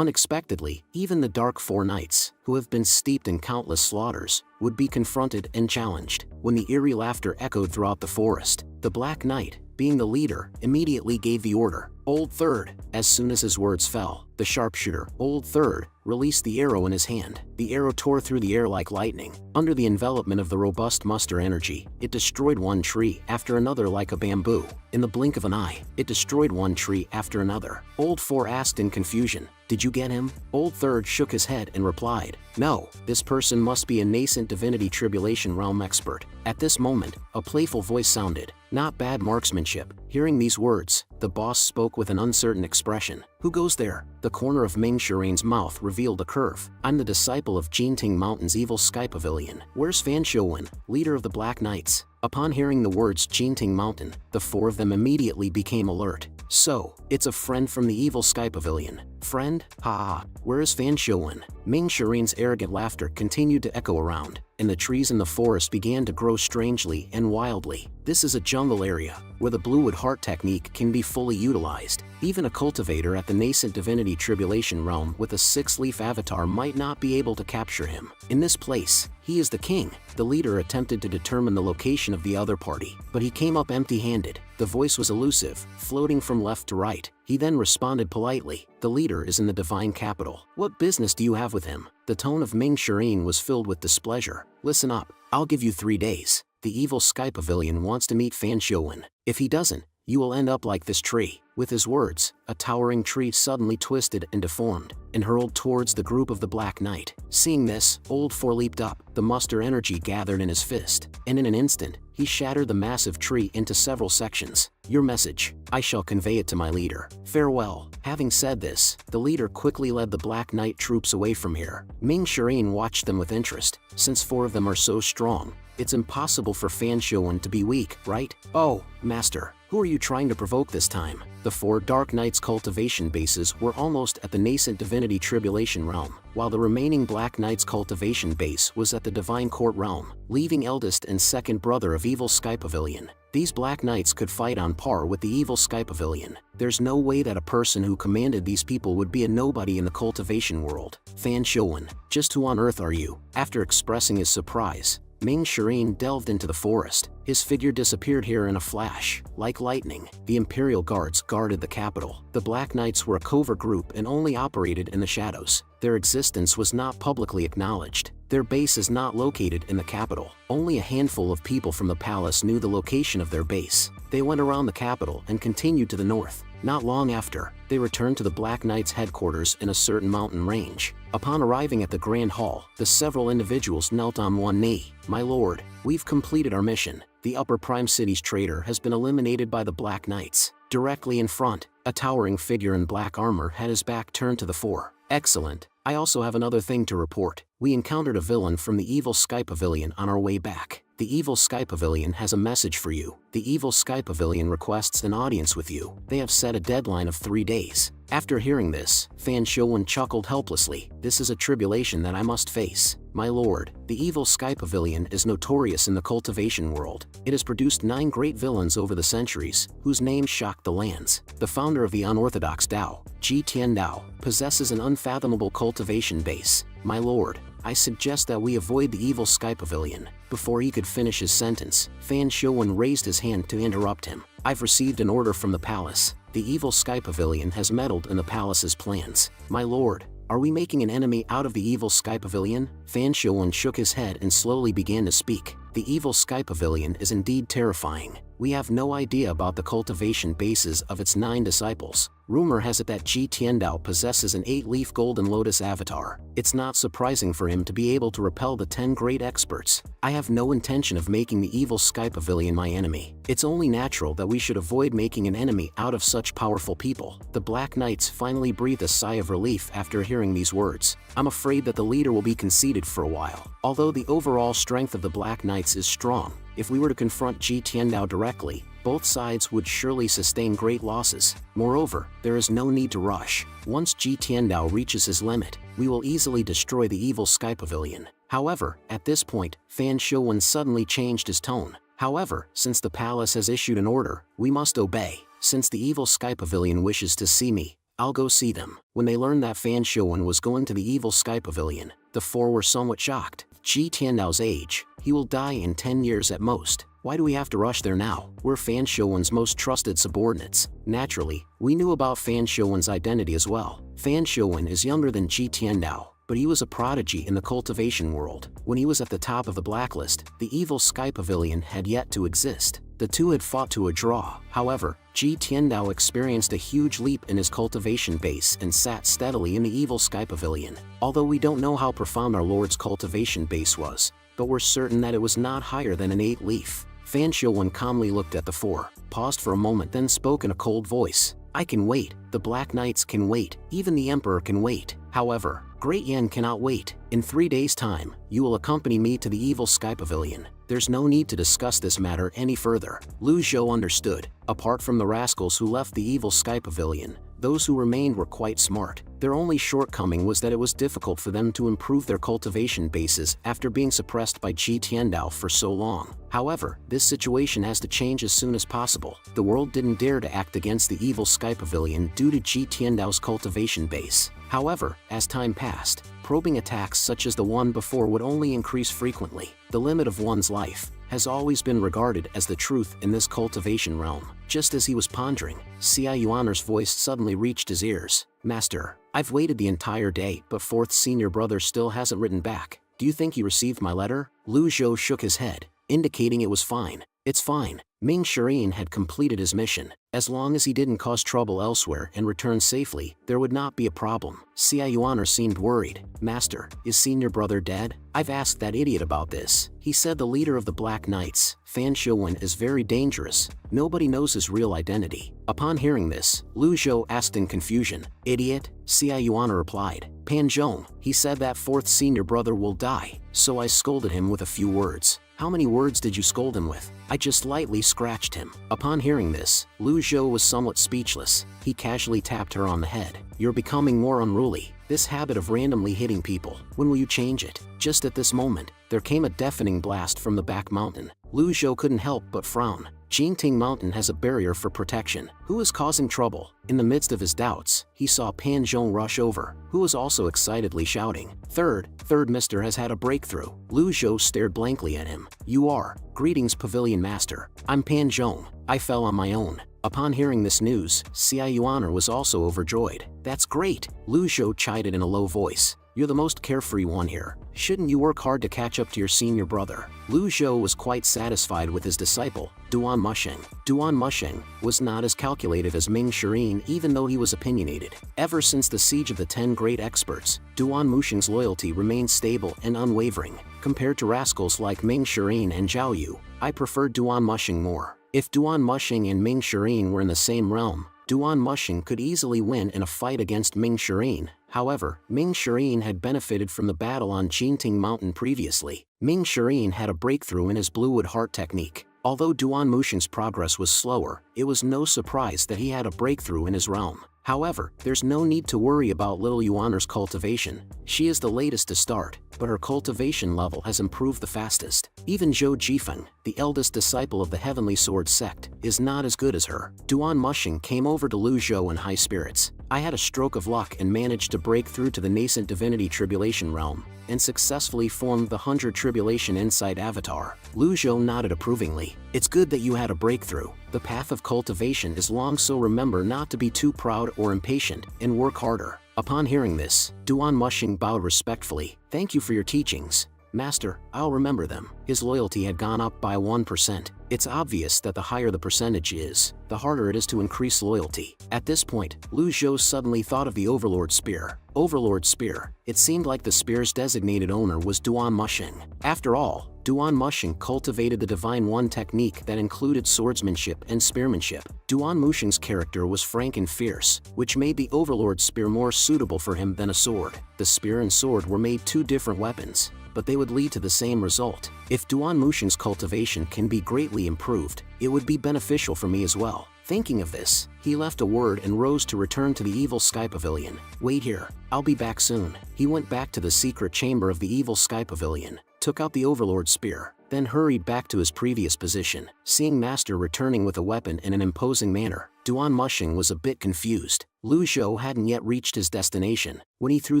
Unexpectedly, even the Dark Four Knights, who have been steeped in countless slaughters, would be confronted and challenged. When the eerie laughter echoed throughout the forest, the Black Knight, being the leader, immediately gave the order, "Old Third." As soon as his words fell, the sharpshooter, Old Third, released the arrow in his hand. The arrow tore through the air like lightning. Under the envelopment of the robust muster energy, it destroyed one tree after another like a bamboo. In the blink of an eye, it destroyed one tree after another. Old Four asked in confusion, "Did you get him?" Old Third shook his head and replied, "No, this person must be a nascent divinity tribulation realm expert." At this moment, a playful voice sounded, "Not bad marksmanship." Hearing these words, the boss spoke with an uncertain expression. "Who goes there?" The corner of Ming Shirain's mouth revealed a curve. "I'm the disciple of Jinting Mountain's evil Sky Pavilion." "Where's Fan Shouwen, leader of the Black Knights?" Upon hearing the words Jinting Mountain, the four of them immediately became alert. "So, it's a friend from the evil Sky Pavilion." "Friend? Ha ha, where is Fan Shouwen?" Ming Shirain's arrogant laughter continued to echo around, and the trees in the forest began to grow strangely and wildly. This is a jungle area, where the Bluewood Heart technique can be fully utilized. Even a cultivator at the nascent divinity tribulation realm with a 6-leaf avatar might not be able to capture him. In this place, he is the king. The leader attempted to determine the location of the other party, but he came up empty-handed. The voice was elusive, floating from left to right. He then responded politely, "The leader is in the divine capital. What business do you have with him?" The tone of Ming Shirain was filled with displeasure. "Listen up, I'll give you 3 days. The evil Sky Pavilion wants to meet Fan Shouwen. If he doesn't, you will end up like this tree." With his words, a towering tree suddenly twisted and deformed, and hurled towards the group of the Black Knight. Seeing this, Old Four leaped up. The muster energy gathered in his fist, and in an instant, he shattered the massive tree into several sections. "Your message. I shall convey it to my leader. Farewell." Having said this, the leader quickly led the Black Knight troops away from here. Ming Shirain watched them with interest. Since 4 of them are so strong, it's impossible for Fan Shouwen to be weak, right? "Oh, Master, who are you trying to provoke this time?" The 4 Dark Knights cultivation bases were almost at the nascent divinity tribulation realm, while the remaining Black Knights cultivation base was at the divine court realm, leaving eldest and second brother of evil Sky Pavilion. These Black Knights could fight on par with the evil Sky Pavilion. There's no way that a person who commanded these people would be a nobody in the cultivation world. "Fan Shouwen, just who on earth are you?" After expressing his surprise, Ming Shirain delved into the forest. His figure disappeared here in a flash. Like lightning, the Imperial Guards guarded the capital. The Black Knights were a covert group and only operated in the shadows. Their existence was not publicly acknowledged. Their base is not located in the capital. Only a handful of people from the palace knew the location of their base. They went around the capital and continued to the north. Not long after, they returned to the Black Knights' headquarters in a certain mountain range. Upon arriving at the Grand Hall, the several individuals knelt on one knee. "My lord, we've completed our mission. The Upper Prime City's traitor has been eliminated by the Black Knights." Directly in front, a towering figure in black armor had his back turned to the 4. "Excellent. I also have another thing to report. We encountered a villain from the evil Sky Pavilion on our way back. The evil Sky Pavilion has a message for you. The evil Sky Pavilion requests an audience with you. They have set a deadline of 3 days. After hearing this, Fan Shouwen chuckled helplessly. "This is a tribulation that I must face. My lord, the evil Sky Pavilion is notorious in the cultivation world. It has produced 9 great villains over the centuries, whose names shocked the lands. The founder of the unorthodox Dao, Ji Tian Dao, possesses an unfathomable cultivation base. My lord, I suggest that we avoid the evil Sky Pavilion." Before he could finish his sentence, Fan Shouwen raised his hand to interrupt him. "I've received an order from the palace. The evil Sky Pavilion has meddled in the palace's plans. My lord, are we making an enemy out of the evil Sky Pavilion?" Fan Shouwen shook his head and slowly began to speak. "The evil Sky Pavilion is indeed terrifying. We have no idea about the cultivation bases of its 9 disciples. Rumor has it that Ji Tiandao possesses an 8-leaf golden lotus avatar. It's not surprising for him to be able to repel the 10 great experts. I have no intention of making the evil Sky Pavilion my enemy. It's only natural that we should avoid making an enemy out of such powerful people." The Black Knights finally breathed a sigh of relief after hearing these words. "I'm afraid that the leader will be conceited for a while. Although the overall strength of the Black Knights is strong, if we were to confront Ji Tiandao directly, both sides would surely sustain great losses. Moreover, there is no need to rush. Once Ji Tiandao reaches his limit, we will easily destroy the evil Sky Pavilion." However, at this point, Fan Shouwen suddenly changed his tone. "However, since the palace has issued an order, we must obey. Since the evil Sky Pavilion wishes to see me, I'll go see them. When they learned that Fan Shouwen was going to the evil Sky Pavilion, the four were somewhat shocked. Ji Tiandao's age. He will die in 10 years at most. Why do we have to rush there now? We're Fan Shouwen's most trusted subordinates. Naturally, we knew about Fan Shouwen's identity as well. Fan Shouwen is younger than Ji Tiandao, but he was a prodigy in the cultivation world. When he was at the top of the blacklist, the evil Sky Pavilion had yet to exist. The two had fought to a draw. However, Ji Tiandao experienced a huge leap in his cultivation base and sat steadily in the evil Sky Pavilion. Although we don't know how profound our lord's cultivation base was, but we're certain that it was not higher than an 8-leaf. Fan Shouwen calmly looked at the four, paused for a moment, then spoke in a cold voice. I can wait. The Black Knights can wait. Even the Emperor can wait. However, Great Yan cannot wait. In 3 days' time, you will accompany me to the evil Sky Pavilion. There's no need to discuss this matter any further. Lu Zhou understood. Apart from the rascals who left the evil Sky Pavilion, those who remained were quite smart. Their only shortcoming was that it was difficult for them to improve their cultivation bases after being suppressed by Ji Tiandao for so long. However, this situation has to change as soon as possible. The world didn't dare to act against the evil Sky Pavilion due to Ji Tiandao's cultivation base. However, as time passed, probing attacks such as the one before would only increase frequently. The limit of one's life has always been regarded as the truth in this cultivation realm. Just as he was pondering, Xia Yuaner's voice suddenly reached his ears. Master, I've waited the entire day, but fourth senior brother still hasn't written back. Do you think he received my letter? Lu Zhou shook his head, indicating it was fine. It's fine. Ming Shirin had completed his mission. As long as he didn't cause trouble elsewhere and returned safely, there would not be a problem. Xia Yuaner seemed worried. Master, is senior brother dead? I've asked that idiot about this. He said the leader of the Black Knights, Fan Shouwen, is very dangerous. Nobody knows his real identity. Upon hearing this, Lu Zhou asked in confusion. Idiot? Xia Yuaner replied. Pan Zhong, he said that fourth senior brother will die, so I scolded him with a few words. How many words did you scold him with? I just lightly scratched him. Upon hearing this, Lu Zhou was somewhat speechless. He casually tapped her on the head. You're becoming more unruly. This habit of randomly hitting people, when will you change it? Just at this moment, there came a deafening blast from the back mountain. Lu Zhou couldn't help but frown. Jingting Mountain has a barrier for protection. Who is causing trouble? In the midst of his doubts, he saw Pan Zhong rush over, who was also excitedly shouting. Third Mister has had a breakthrough. Lu Zhou stared blankly at him. You are. Greetings, Pavilion Master. I'm Pan Zhong. I fell on my own. Upon hearing this news, Xia Yuaner was also overjoyed. That's great. Lu Zhou chided in a low voice. You're the most carefree one here. Shouldn't you work hard to catch up to your senior brother? Lu Zhou was quite satisfied with his disciple, Duan Musheng. Duan Musheng was not as calculated as Ming Shirin, even though he was opinionated. Ever since the Siege of the 10 Great Experts, Duan Musheng's loyalty remained stable and unwavering. Compared to rascals like Ming Shirin and Zhao Yu, I prefer Duan Musheng more. If Duan Musheng and Ming Shirin were in the same realm, Duan Musheng could easily win in a fight against Ming Shirin. However, Ming Shirin had benefited from the battle on Jingting Mountain previously. Ming Shirin had a breakthrough in his Bluewood Heart technique. Although Duan Musheng's progress was slower, it was no surprise that he had a breakthrough in his realm. However, there's no need to worry about little Yuaner's cultivation. She is the latest to start, but her cultivation level has improved the fastest. Even Zhou Jifeng, the eldest disciple of the Heavenly Sword sect, is not as good as her. Duan Musheng came over to Lu Zhou in high spirits. I had a stroke of luck and managed to break through to the nascent divinity tribulation realm, and successfully formed the 100 Tribulation Insight Avatar. Lu Zhou nodded approvingly. It's good that you had a breakthrough. The path of cultivation is long, so remember not to be too proud or impatient, and work harder. Upon hearing this, Duan Musheng bowed respectfully. Thank you for your teachings. Master, I'll remember them. His loyalty had gone up by 1%. It's obvious that the higher the percentage is, the harder it is to increase loyalty. At this point, Lu Zhou suddenly thought of the Overlord Spear. Overlord Spear. It seemed like the spear's designated owner was Duan Musheng. After all, Duan Musheng cultivated the Divine One technique that included swordsmanship and spearmanship. Duan Musheng's character was frank and fierce, which made the Overlord Spear more suitable for him than a sword. The spear and sword were made two different weapons, but they would lead to the same result. If Duan Musheng's cultivation can be greatly improved, it would be beneficial for me as well. Thinking of this, he left a word and rose to return to the evil Sky Pavilion. Wait here, I'll be back soon. He went back to the secret chamber of the evil Sky Pavilion, took out the Overlord Spear, then hurried back to his previous position. Seeing Master returning with a weapon in an imposing manner, Duan Mushing was a bit confused. Lu Zhou hadn't yet reached his destination when he threw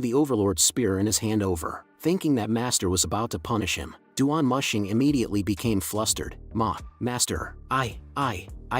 the Overlord's spear in his hand over. Thinking that Master was about to punish him, Duan Mushing immediately became flustered. Master, I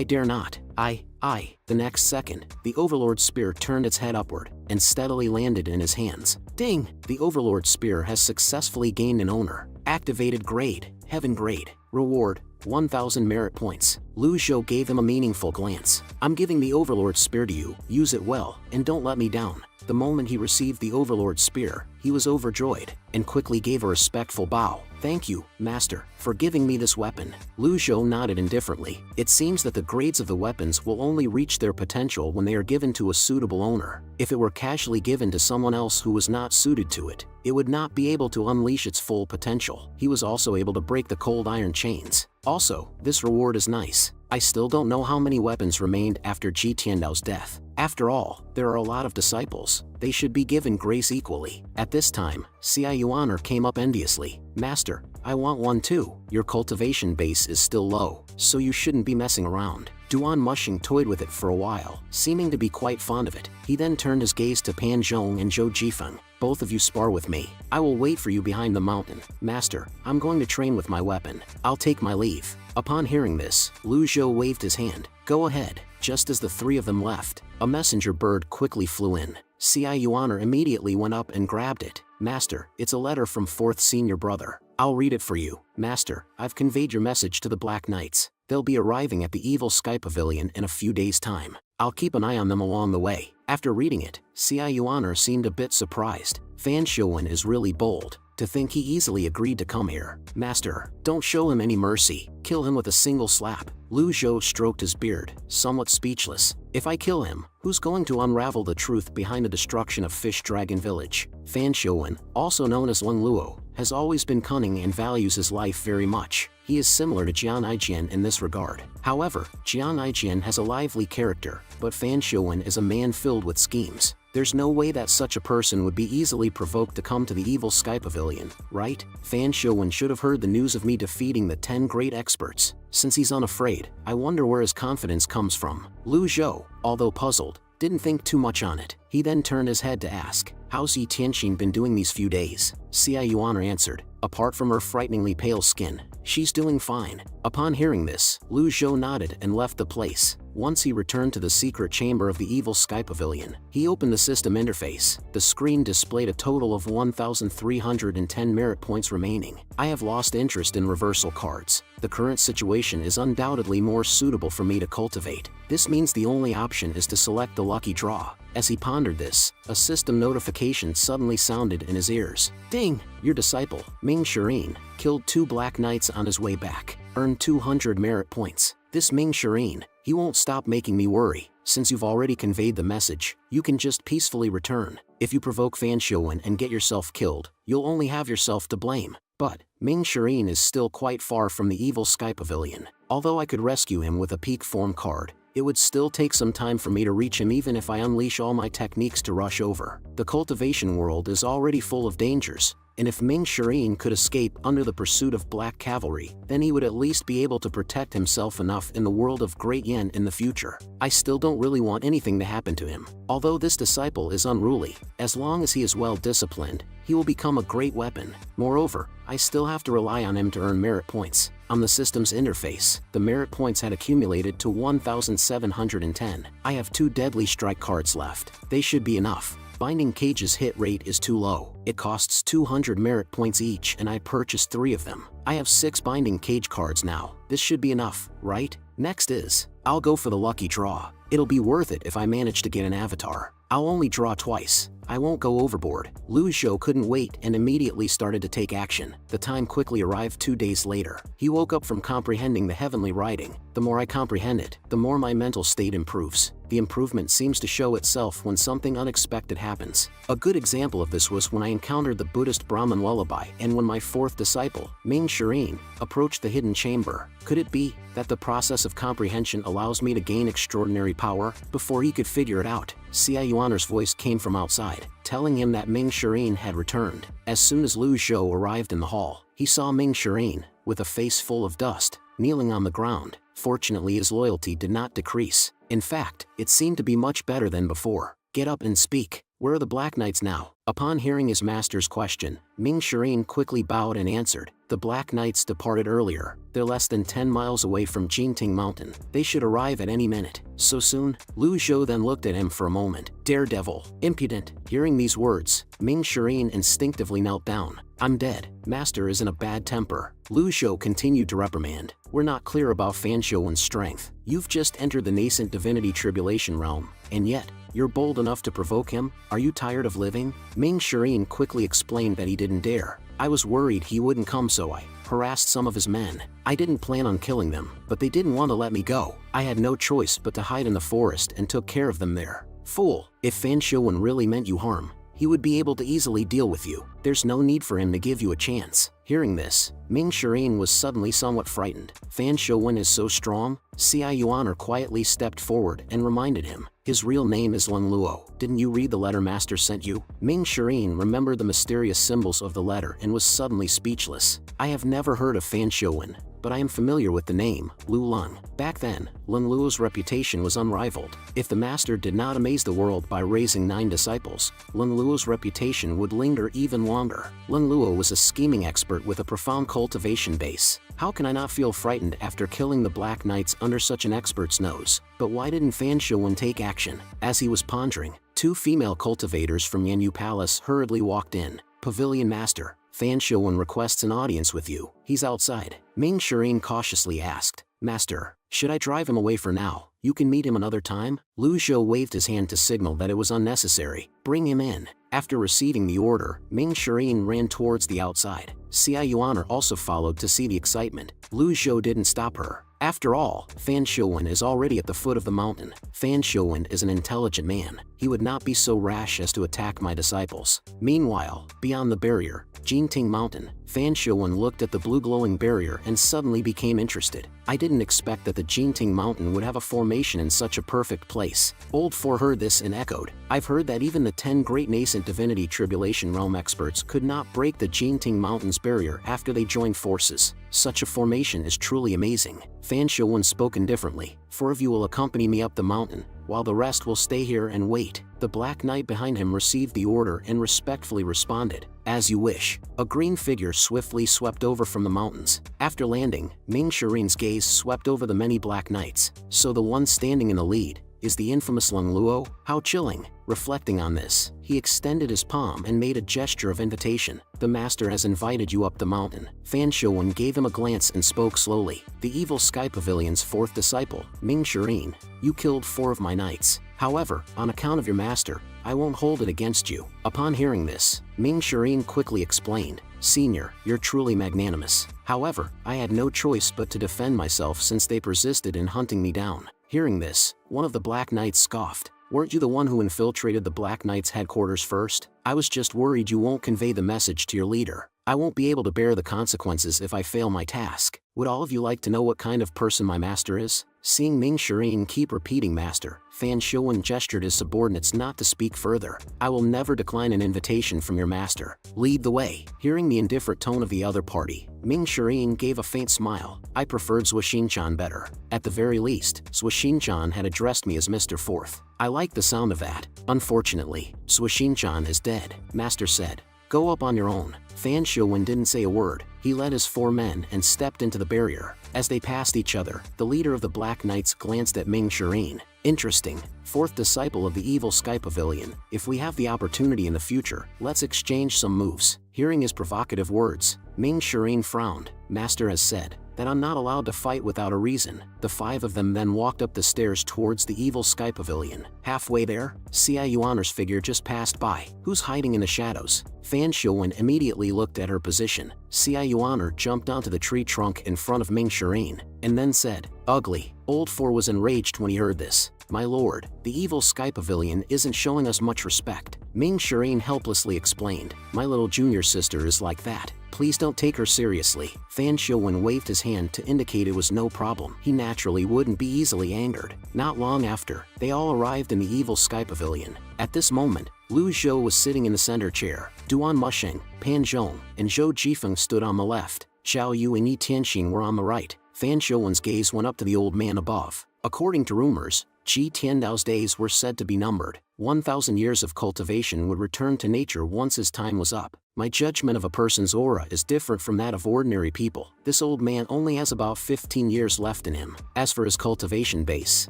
dare not, The next second, the Overlord's spear turned its head upward and steadily landed in his hands. Ding! The Overlord's spear has successfully gained an owner. Activated grade, Heaven grade. Reward, 1,000 merit points. Lu Zhou gave him a meaningful glance. I'm giving the Overlord's spear to you, use it well, and don't let me down. The moment he received the Overlord's spear, he was overjoyed, and quickly gave a respectful bow. Thank you, Master, for giving me this weapon. Lu Zhou nodded indifferently. It seems that the grades of the weapons will only reach their potential when they are given to a suitable owner. If it were casually given to someone else who was not suited to it, it would not be able to unleash its full potential. He was also able to break the cold iron chains. Also, this reward is nice. I still don't know how many weapons remained after Ji Tiandao's death. After all, there are a lot of disciples. They should be given grace equally. At this time, Xia Yuaner came up enviously. Master, I want one too. Your cultivation base is still low, so you shouldn't be messing around. Duan Mushing toyed with it for a while, seeming to be quite fond of it. He then turned his gaze to Pan Zhong and Zhou Jifeng. Both of you spar with me. I will wait for you behind the mountain. Master, I'm going to train with my weapon. I'll take my leave. Upon hearing this, Lu Zhou waved his hand. Go ahead. Just as the three of them left, a messenger bird quickly flew in. Xia Yuaner immediately went up and grabbed it. Master, it's a letter from 4th Senior Brother. I'll read it for you. Master, I've conveyed your message to the Black Knights. They'll be arriving at the Evil Sky Pavilion in a few days' time. I'll keep an eye on them along the way. After reading it, Xia Yuaner seemed a bit surprised. Fan Shouwen is really bold. To think he easily agreed to come here. Master, don't show him any mercy. Kill him with a single slap. Lu Zhou stroked his beard, somewhat speechless. If I kill him, who's going to unravel the truth behind the destruction of Fish Dragon Village? Fan Shouwen, also known as Leng Luo, has always been cunning and values his life very much. He is similar to Jian Aijian in this regard. However, Jian Aijian has a lively character, but Fan Shouwen is a man filled with schemes. There's no way that such a person would be easily provoked to come to the Evil Sky Pavilion, right? Fan Shouwen should have heard the news of me defeating the 10 great experts. Since he's unafraid, I wonder where his confidence comes from. Lu Zhou, although puzzled, didn't think too much on it. He then turned his head to ask, how's Yi Tianxin been doing these few days? Xia Yuaner answered, apart from her frighteningly pale skin, she's doing fine. Upon hearing this, Lu Zhou nodded and left the place. Once he returned to the secret chamber of the Evil Sky Pavilion, he opened the system interface. The screen displayed a total of 1,310 merit points remaining. I have lost interest in reversal cards. The current situation is undoubtedly more suitable for me to cultivate. This means the only option is to select the lucky draw. As he pondered this, a system notification suddenly sounded in his ears. Ding! Your disciple, Ming Shirin, killed 2 Black Knights on his way back. Earned 200 merit points. This Ming Shirin, he won't stop making me worry. Since you've already conveyed the message, you can just peacefully return. If you provoke Fan Shouwen and get yourself killed, you'll only have yourself to blame. But Ming Shirin is still quite far from the Evil Sky Pavilion. Although I could rescue him with a peak form card, it would still take some time for me to reach him even if I unleash all my techniques to rush over. The cultivation world is already full of dangers, and if Ming Shirin could escape under the pursuit of Black Cavalry, then he would at least be able to protect himself enough in the world of Great Yen in the future. I still don't really want anything to happen to him. Although this disciple is unruly, as long as he is well disciplined, he will become a great weapon. Moreover, I still have to rely on him to earn merit points. On the system's interface, the merit points had accumulated to 1,710. I have 2 deadly strike cards left. They should be enough. Binding Cage's hit rate is too low. It costs 200 merit points each and I purchased 3 of them. I have 6 Binding Cage cards now. This should be enough, right? Next is, I'll go for the lucky draw. It'll be worth it if I manage to get an avatar. I'll only draw twice. I won't go overboard. Lu Zhou couldn't wait and immediately started to take action. The time quickly arrived 2 days later. He woke up from comprehending the heavenly writing. The more I comprehend it, the more my mental state improves. The improvement seems to show itself when something unexpected happens. A good example of this was when I encountered the Buddhist Brahmin lullaby and when my 4th disciple, Ming Shirin, approached the hidden chamber. Could it be that the process of comprehension allows me to gain extraordinary power? Before he could figure it out, Xia Yuaner's voice came from outside, telling him that Ming Shirin had returned. As soon as Lu Zhou arrived in the hall, he saw Ming Shirin, with a face full of dust, kneeling on the ground. Fortunately, his loyalty did not decrease. In fact, it seemed to be much better than before. Get up and speak. Where are the Black Knights now? Upon hearing his master's question, Ming Shireen quickly bowed and answered, the Black Knights departed earlier. They're less than 10 miles away from Jinting Mountain. They should arrive at any minute. So soon? Lu Zhou then looked at him for a moment. Daredevil. Impudent. Hearing these words, Ming Shireen instinctively knelt down. I'm dead. Master is in a bad temper. Lu Zhou continued to reprimand. We're not clear about Fan Shouwen's strength. You've just entered the nascent divinity tribulation realm, and yet, you're bold enough to provoke him? Are you tired of living? Ming Shireen quickly explained that he didn't dare. I was worried he wouldn't come, so I harassed some of his men. I didn't plan on killing them, but they didn't want to let me go. I had no choice but to hide in the forest and took care of them there. Fool, if Fan Shouwen really meant you harm, he would be able to easily deal with you. There's no need for him to give you a chance. Hearing this, Ming Shireen was suddenly somewhat frightened. Fan Shouwen is so strong? Xia Yuaner quietly stepped forward and reminded him. His real name is Lun Luo. Didn't you read the letter Master sent you? Ming Shireen remembered the mysterious symbols of the letter and was suddenly speechless. I have never heard of Fan Shouwen, but I am familiar with the name, Lu Lung. Back then, Lun Luo's reputation was unrivaled. If the Master did not amaze the world by raising 9 disciples, Lun Luo's reputation would linger even longer. Lun Luo was a scheming expert with a profound cultivation base. How can I not feel frightened after killing the Black Knights under such an expert's nose? But why didn't Fan Shouwen take action? As he was pondering, 2 female cultivators from Yanyu Palace hurriedly walked in. Pavilion Master, Fan Shouwen requests an audience with you. He's outside. Ming Shireen cautiously asked, Master, should I drive him away for now? You can meet him another time? Lu Zhou waved his hand to signal that it was unnecessary. Bring him in. After receiving the order, Ming Shireen ran towards the outside. Xia Yuaner also followed to see the excitement. Lu Zhou didn't stop her. After all, Fan Shouwen is already at the foot of the mountain. Fan Shouwen is an intelligent man. He would not be so rash as to attack my disciples. Meanwhile, beyond the barrier, Jinting Mountain, Fan Shouwen looked at the blue glowing barrier and suddenly became interested. I didn't expect that the Jinting Mountain would have a formation in such a perfect place. Old Four heard this and echoed. I've heard that even the 10 great nascent divinity tribulation realm experts could not break the Jinting Mountain's barrier after they joined forces. Such a formation is truly amazing. Fan Shouwen spoke indifferently. 4 of you will accompany me up the mountain, while the rest will stay here and wait. The Black Knight behind him received the order and respectfully responded, as you wish. A green figure swiftly swept over from the mountains. After landing, Ming Shireen's gaze swept over the many Black Knights. So the one standing in the lead is the infamous Lung Luo? How chilling. Reflecting on this, he extended his palm and made a gesture of invitation. The Master has invited you up the mountain. Fan Shouwen gave him a glance and spoke slowly. The Evil Sky Pavilion's 4th disciple, Ming Shireen. You killed 4 of my knights. However, on account of your master, I won't hold it against you. Upon hearing this, Ming Shireen quickly explained, Senior, you're truly magnanimous. However, I had no choice but to defend myself since they persisted in hunting me down. Hearing this, one of the Black Knights scoffed. Weren't you the one who infiltrated the Black Knights' headquarters first? I was just worried you won't convey the message to your leader. I won't be able to bear the consequences if I fail my task. Would all of you like to know what kind of person my master is? Seeing Ming Shireen keep repeating master, Fan Shouwen gestured his subordinates not to speak further. I will never decline an invitation from your master. Lead the way. Hearing the indifferent tone of the other party, Ming Shireen gave a faint smile. I preferred Zhuoxinchan better. At the very least, Zhuoxinchan had addressed me as Mr. Fourth. I like the sound of that. Unfortunately, Zhuoxinchan is dead, Master said. Go up on your own. Fan Shouwen didn't say a word. He led his 4 men and stepped into the barrier. As they passed each other, the leader of the Black Knights glanced at Ming Shireen. Interesting. 4th disciple of the Evil Sky Pavilion. If we have the opportunity in the future, let's exchange some moves. Hearing his provocative words, Ming Shireen frowned. Master has said that I'm not allowed to fight without a reason. The 5 of them then walked up the stairs towards the Evil Sky Pavilion. Halfway there, Xia Yuaner's figure just passed by. Who's hiding in the shadows? Fan Shouwen immediately looked at her position. Xia Yuaner jumped onto the tree trunk in front of Ming Shireen, and then said, Ugly. Old Four was enraged when he heard this. My lord, the Evil Sky Pavilion isn't showing us much respect. Ming Shireen helplessly explained. My little junior sister is like that. Please don't take her seriously. Fan Shouwen waved his hand to indicate it was no problem. He naturally wouldn't be easily angered. Not long after, they all arrived in the Evil Sky Pavilion. At this moment, Lu Zhou was sitting in the center chair. Duan Musheng, Pan Zhong, and Zhou Jifeng stood on the left. Xiao Yu and Yi Tianxin were on the right. Fan Shouwen's gaze went up to the old man above. According to rumors, Ji Tiandao's days were said to be numbered. 1,000 years of cultivation would return to nature once his time was up. My judgment of a person's aura is different from that of ordinary people. This old man only has about 15 years left in him. As for his cultivation base,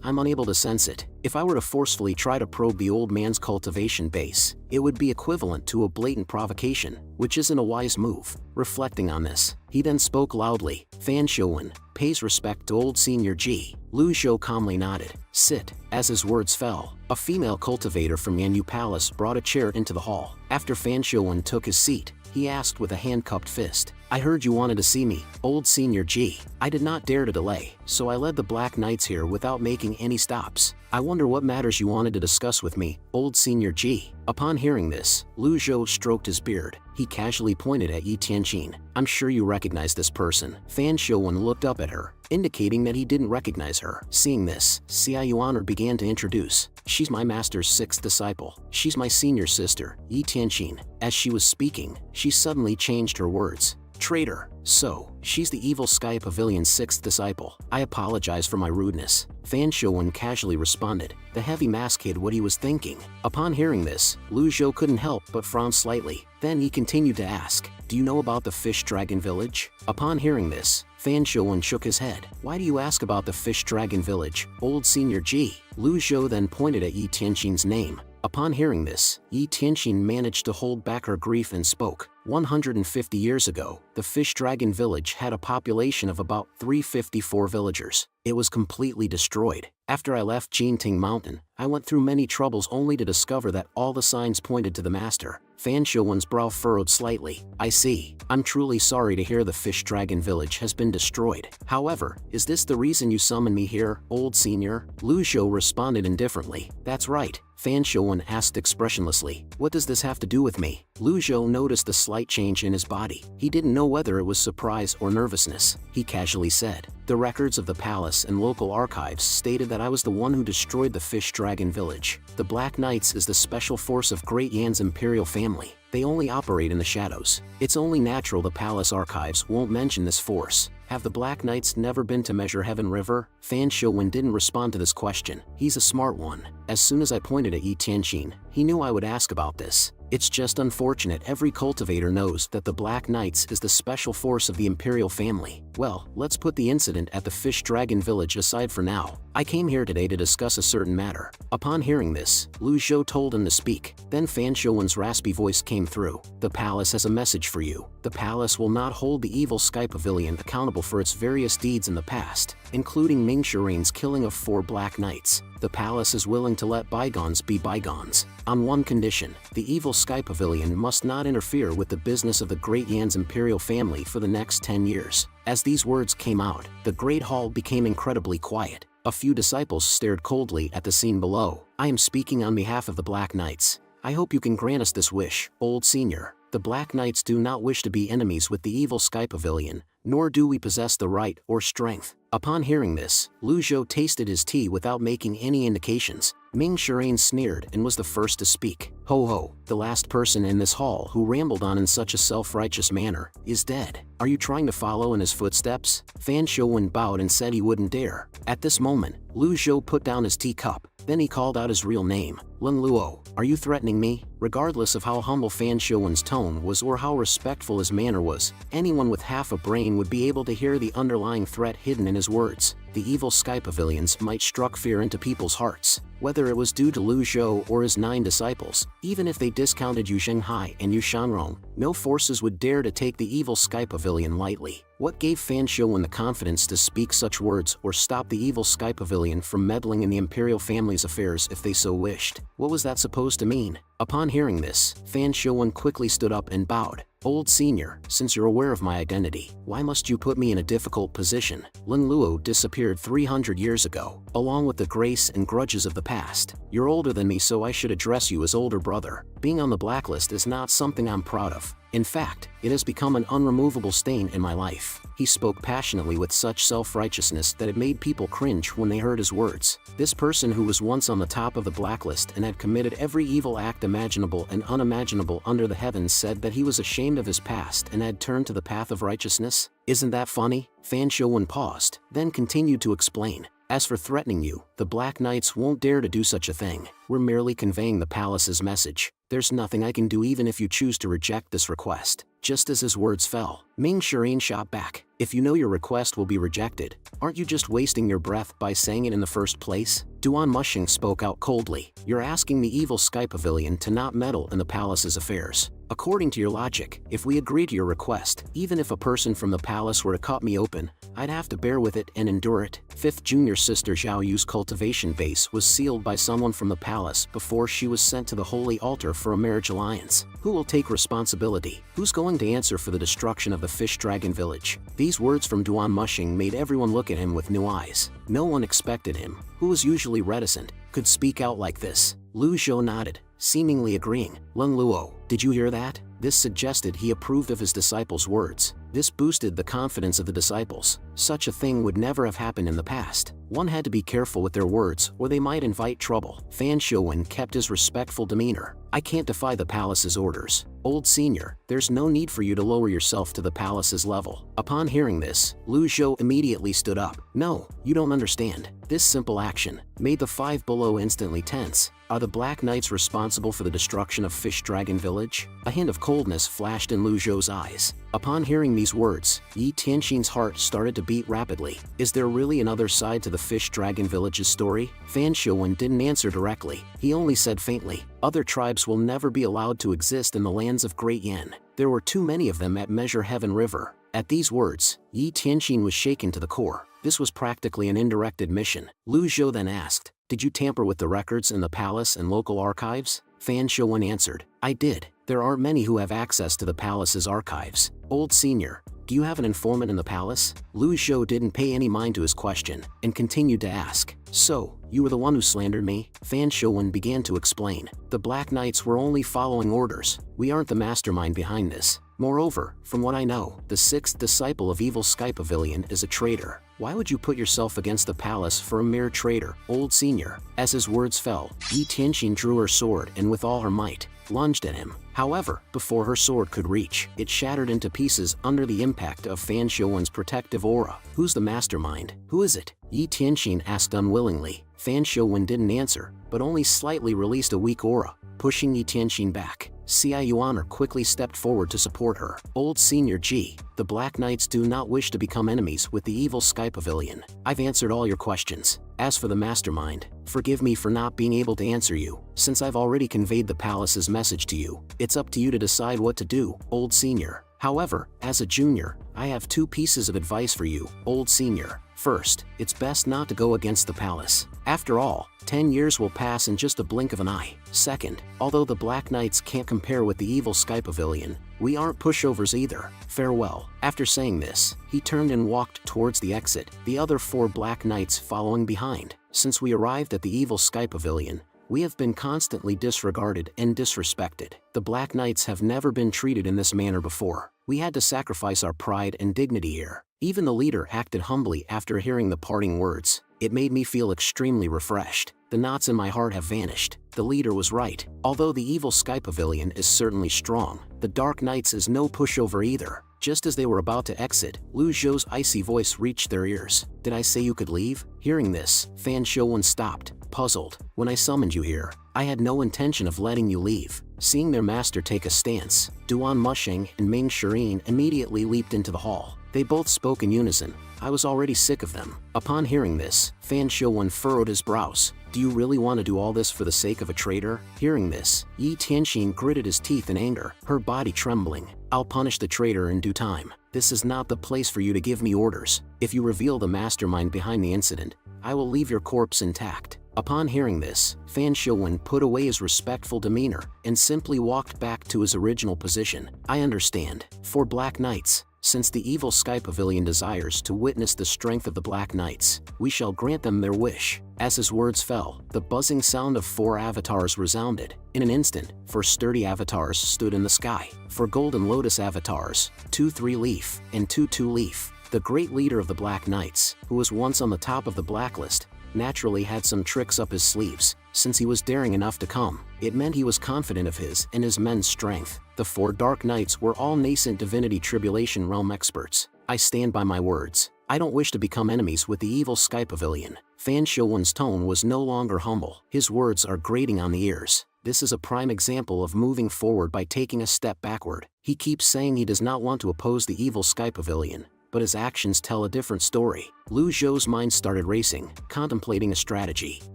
I'm unable to sense it. If I were to forcefully try to probe the old man's cultivation base, it would be equivalent to a blatant provocation, which isn't a wise move. Reflecting on this, he then spoke loudly. Fan Shouwen pays respect to old senior Ji. Lu Zhou calmly nodded. Sit. As his words fell, a female cultivator from Yanyu Palace brought a chair into the hall. After Fan Shouwen took his seat, he asked with a hand-cupped fist, I heard you wanted to see me, old senior Ji. I did not dare to delay, so I led the Black Knights here without making any stops. I wonder what matters you wanted to discuss with me, old senior Ji. Upon hearing this, Lu Zhou stroked his beard. He casually pointed at Yi Tianqin. I'm sure you recognize this person. Fan Shouwen looked up at her, indicating that he didn't recognize her. Seeing this, Xia Yuan began to introduce. She's my master's 6th disciple. She's my senior sister, Yi Tianqin. As she was speaking, she suddenly changed her words. Traitor. So, she's the Evil Sky Pavilion's 6th disciple. I apologize for my rudeness. Fan Shouwen casually responded. The heavy mask hid what he was thinking. Upon hearing this, Lu Zhou couldn't help but frown slightly. Then he continued to ask, do you know about the Fish Dragon Village? Upon hearing this, Fan Shouwen shook his head. Why do you ask about the Fish Dragon Village, old senior Ji? Lu Zhou then pointed at Yi Tianqin's name. Upon hearing this, Yi Tianqin managed to hold back her grief and spoke. 150 years ago, the Fish Dragon Village had a population of about 354 villagers. It was completely destroyed. After I left Jinting Mountain, I went through many troubles only to discover that all the signs pointed to the master. Fan Shouwen's brow furrowed slightly. I see. I'm truly sorry to hear the Fish Dragon Village has been destroyed. However, is this the reason you summoned me here, old senior? Lu Zhou responded indifferently. That's right. Fan Shouwen asked expressionlessly. What does this have to do with me? Lu Zhou noticed a slight change in his body. He didn't know whether it was surprise or nervousness. He casually said, the records of the palace and local archives stated that I was the one who destroyed the Fish Dragon Village. The Black Knights is the special force of Great Yan's imperial family. They only operate in the shadows. It's only natural the palace archives won't mention this force. Have the Black Knights never been to Measure Heaven River? Fan Shouwen didn't respond to this question. He's a smart one. As soon as I pointed at Yi Tianqin, he knew I would ask about this. It's just unfortunate every cultivator knows that the Black Knights is the special force of the imperial family. Well, let's put the incident at the Fish Dragon Village aside for now. I came here today to discuss a certain matter. Upon hearing this, Lu Zhou told him to speak. Then Fan Shouwen's raspy voice came through. The palace has a message for you. The palace will not hold the Evil Sky Pavilion accountable for its various deeds in the past, including Ming Shirin's killing of 4 Black Knights. The palace is willing to let bygones be bygones. On one condition, the Evil Sky Pavilion must not interfere with the business of the Great Yan's imperial family for the next 10 years. As these words came out, the Great Hall became incredibly quiet. A few disciples stared coldly at the scene below. I am speaking on behalf of the Black Knights. I hope you can grant us this wish, old senior. The Black Knights do not wish to be enemies with the Evil Sky Pavilion, nor do we possess the right or strength. Upon hearing this, Lu Zhou tasted his tea without making any indications. Ming Shirin sneered and was the first to speak. Ho ho, the last person in this hall who rambled on in such a self-righteous manner is dead. Are you trying to follow in his footsteps? Fan Shouwen bowed and said he wouldn't dare. At this moment, Lu Zhou put down his teacup. Then he called out his real name. Lun Luo, are you threatening me? Regardless of how humble Fan Shouwen's tone was or how respectful his manner was, anyone with half a brain would be able to hear the underlying threat hidden in his words. The Evil Sky Pavilions might struck fear into people's hearts, whether it was due to Lu Zhou or his 9 disciples. Even if they discounted Yu Zhenghai and Yu Shanrong, no forces would dare to take the Evil Sky Pavilion lightly. What gave Fan Shouwen the confidence to speak such words or stop the Evil Sky Pavilion from meddling in the imperial family's affairs if they so wished? What was that supposed to mean? Upon hearing this, Fan Shouwen quickly stood up and bowed. Old senior, since you're aware of my identity, why must you put me in a difficult position? Lun Luo disappeared 300 years ago, along with the grace and grudges of the past. You're older than me, so I should address you as older brother. Being on the blacklist is not something I'm proud of. In fact, it has become an unremovable stain in my life. He spoke passionately with such self-righteousness that it made people cringe when they heard his words. This person who was once on the top of the blacklist and had committed every evil act imaginable and unimaginable under the heavens said that he was ashamed of his past and had turned to the path of righteousness? Isn't that funny? Fan Shouwen paused, then continued to explain. As for threatening you, the Black Knights won't dare to do such a thing. We're merely conveying the palace's message. There's nothing I can do even if you choose to reject this request. Just as his words fell, Ming Shirin shot back. If you know your request will be rejected, aren't you just wasting your breath by saying it in the first place? Duan Mushing spoke out coldly. You're asking the evil Sky Pavilion to not meddle in the palace's affairs. According to your logic, if we agree to your request, even if a person from the palace were to cut me open, I'd have to bear with it and endure it. 5th junior sister Zhao Yu's cultivation base was sealed by someone from the palace before she was sent to the holy altar for a marriage alliance. Who will take responsibility? Who's going to answer for the destruction of the fish dragon village? These words from Duan Mushing made everyone look at him with new eyes. No one expected him, who was usually reticent, could speak out like this. Lu Zhou nodded, seemingly agreeing. Leng Luo, did you hear that? This suggested he approved of his disciples' words. This boosted the confidence of the disciples. Such a thing would never have happened in the past. One had to be careful with their words or they might invite trouble. Fan Shouwen kept his respectful demeanor. I can't defy the palace's orders. Old senior, there's no need for you to lower yourself to the palace's level. Upon hearing this, Lu Zhou immediately stood up. No, you don't understand. This simple action made the five below instantly tense. Are the Black Knights responsible for the destruction of Fish Dragon Village? A hint of coldness flashed in Lu Zhou's eyes. Upon hearing these words, Yi Tianxin's heart started to beat rapidly. Is there really another side to the Fish Dragon Village's story? Fan Shouwen didn't answer directly. He only said faintly, other tribes will never be allowed to exist in the lands of Great Yan. There were too many of them at Measure Heaven River. At these words, Yi Tianxin was shaken to the core. This was practically an indirect admission. Lu Zhou then asked, did you tamper with the records in the palace and local archives? Fan Shouwen answered, I did. There aren't many who have access to the palace's archives. Old senior, do you have an informant in the palace? Lu Zhou didn't pay any mind to his question and continued to ask, so, you were the one who slandered me? Fan Shouwen began to explain. The Black Knights were only following orders. We aren't the mastermind behind this. Moreover, from what I know, the 6th disciple of Evil Sky Pavilion is a traitor. Why would you put yourself against the palace for a mere traitor, old senior? As his words fell, Yi Tianxin drew her sword and with all her might, lunged at him. However, before her sword could reach, it shattered into pieces under the impact of Fan Shouwen's protective aura. Who's the mastermind? Who is it? Yi Tianxin asked unwillingly. Fan Shouwen didn't answer, but only slightly released a weak aura, pushing Yi Tianxin back. Xia Yuaner quickly stepped forward to support her. Old Senior G, the Black Knights do not wish to become enemies with the Evil Sky Pavilion. I've answered all your questions. As for the mastermind, forgive me for not being able to answer you. Since I've already conveyed the palace's message to you, it's up to you to decide what to do, Old Senior. However, as a junior, I have 2 pieces of advice for you, Old Senior. First, it's best not to go against the palace. After all, 10 years will pass in just a blink of an eye. Second, although the Black Knights can't compare with the Evil Sky Pavilion, we aren't pushovers either. Farewell. After saying this, he turned and walked towards the exit, the other 4 Black Knights following behind. Since we arrived at the Evil Sky Pavilion, we have been constantly disregarded and disrespected. The Black Knights have never been treated in this manner before. We had to sacrifice our pride and dignity here. Even the leader acted humbly after hearing the parting words. It made me feel extremely refreshed. The knots in my heart have vanished. The leader was right. Although the Evil Sky Pavilion is certainly strong, the Dark Knights is no pushover either. Just as they were about to exit, Lu Zhou's icy voice reached their ears. Did I say you could leave? Hearing this, Fan Shouwen stopped, puzzled. When I summoned you here, I had no intention of letting you leave. Seeing their master take a stance, Duan Mushing and Ming Shirin immediately leaped into the hall. They both spoke in unison. I was already sick of them. Upon hearing this, Fan Shouwen furrowed his brows. Do you really want to do all this for the sake of a traitor? Hearing this, Yi Tianxin gritted his teeth in anger, her body trembling. I'll punish the traitor in due time. This is not the place for you to give me orders. If you reveal the mastermind behind the incident, I will leave your corpse intact. Upon hearing this, Fan Shouwen put away his respectful demeanor and simply walked back to his original position. I understand. For Black Knights, since the Evil Sky Pavilion desires to witness the strength of the Black Knights, we shall grant them their wish. As his words fell, the buzzing sound of 4 avatars resounded. In an instant, 4 sturdy avatars stood in the sky. 4 Golden Lotus avatars, 2 3-leaf, and 2 2-leaf. The great leader of the Black Knights, who was once on the top of the blacklist, naturally had some tricks up his sleeves. Since he was daring enough to come, it meant he was confident of his and his men's strength. The 4 Dark Knights were all nascent Divinity Tribulation Realm experts. I stand by my words. I don't wish to become enemies with the evil Sky Pavilion. Fan Showun's tone was no longer humble. His words are grating on the ears. This is a prime example of moving forward by taking a step backward. He keeps saying he does not want to oppose the evil Sky Pavilion, but his actions tell a different story. Lu Zhou's mind started racing, contemplating a strategy.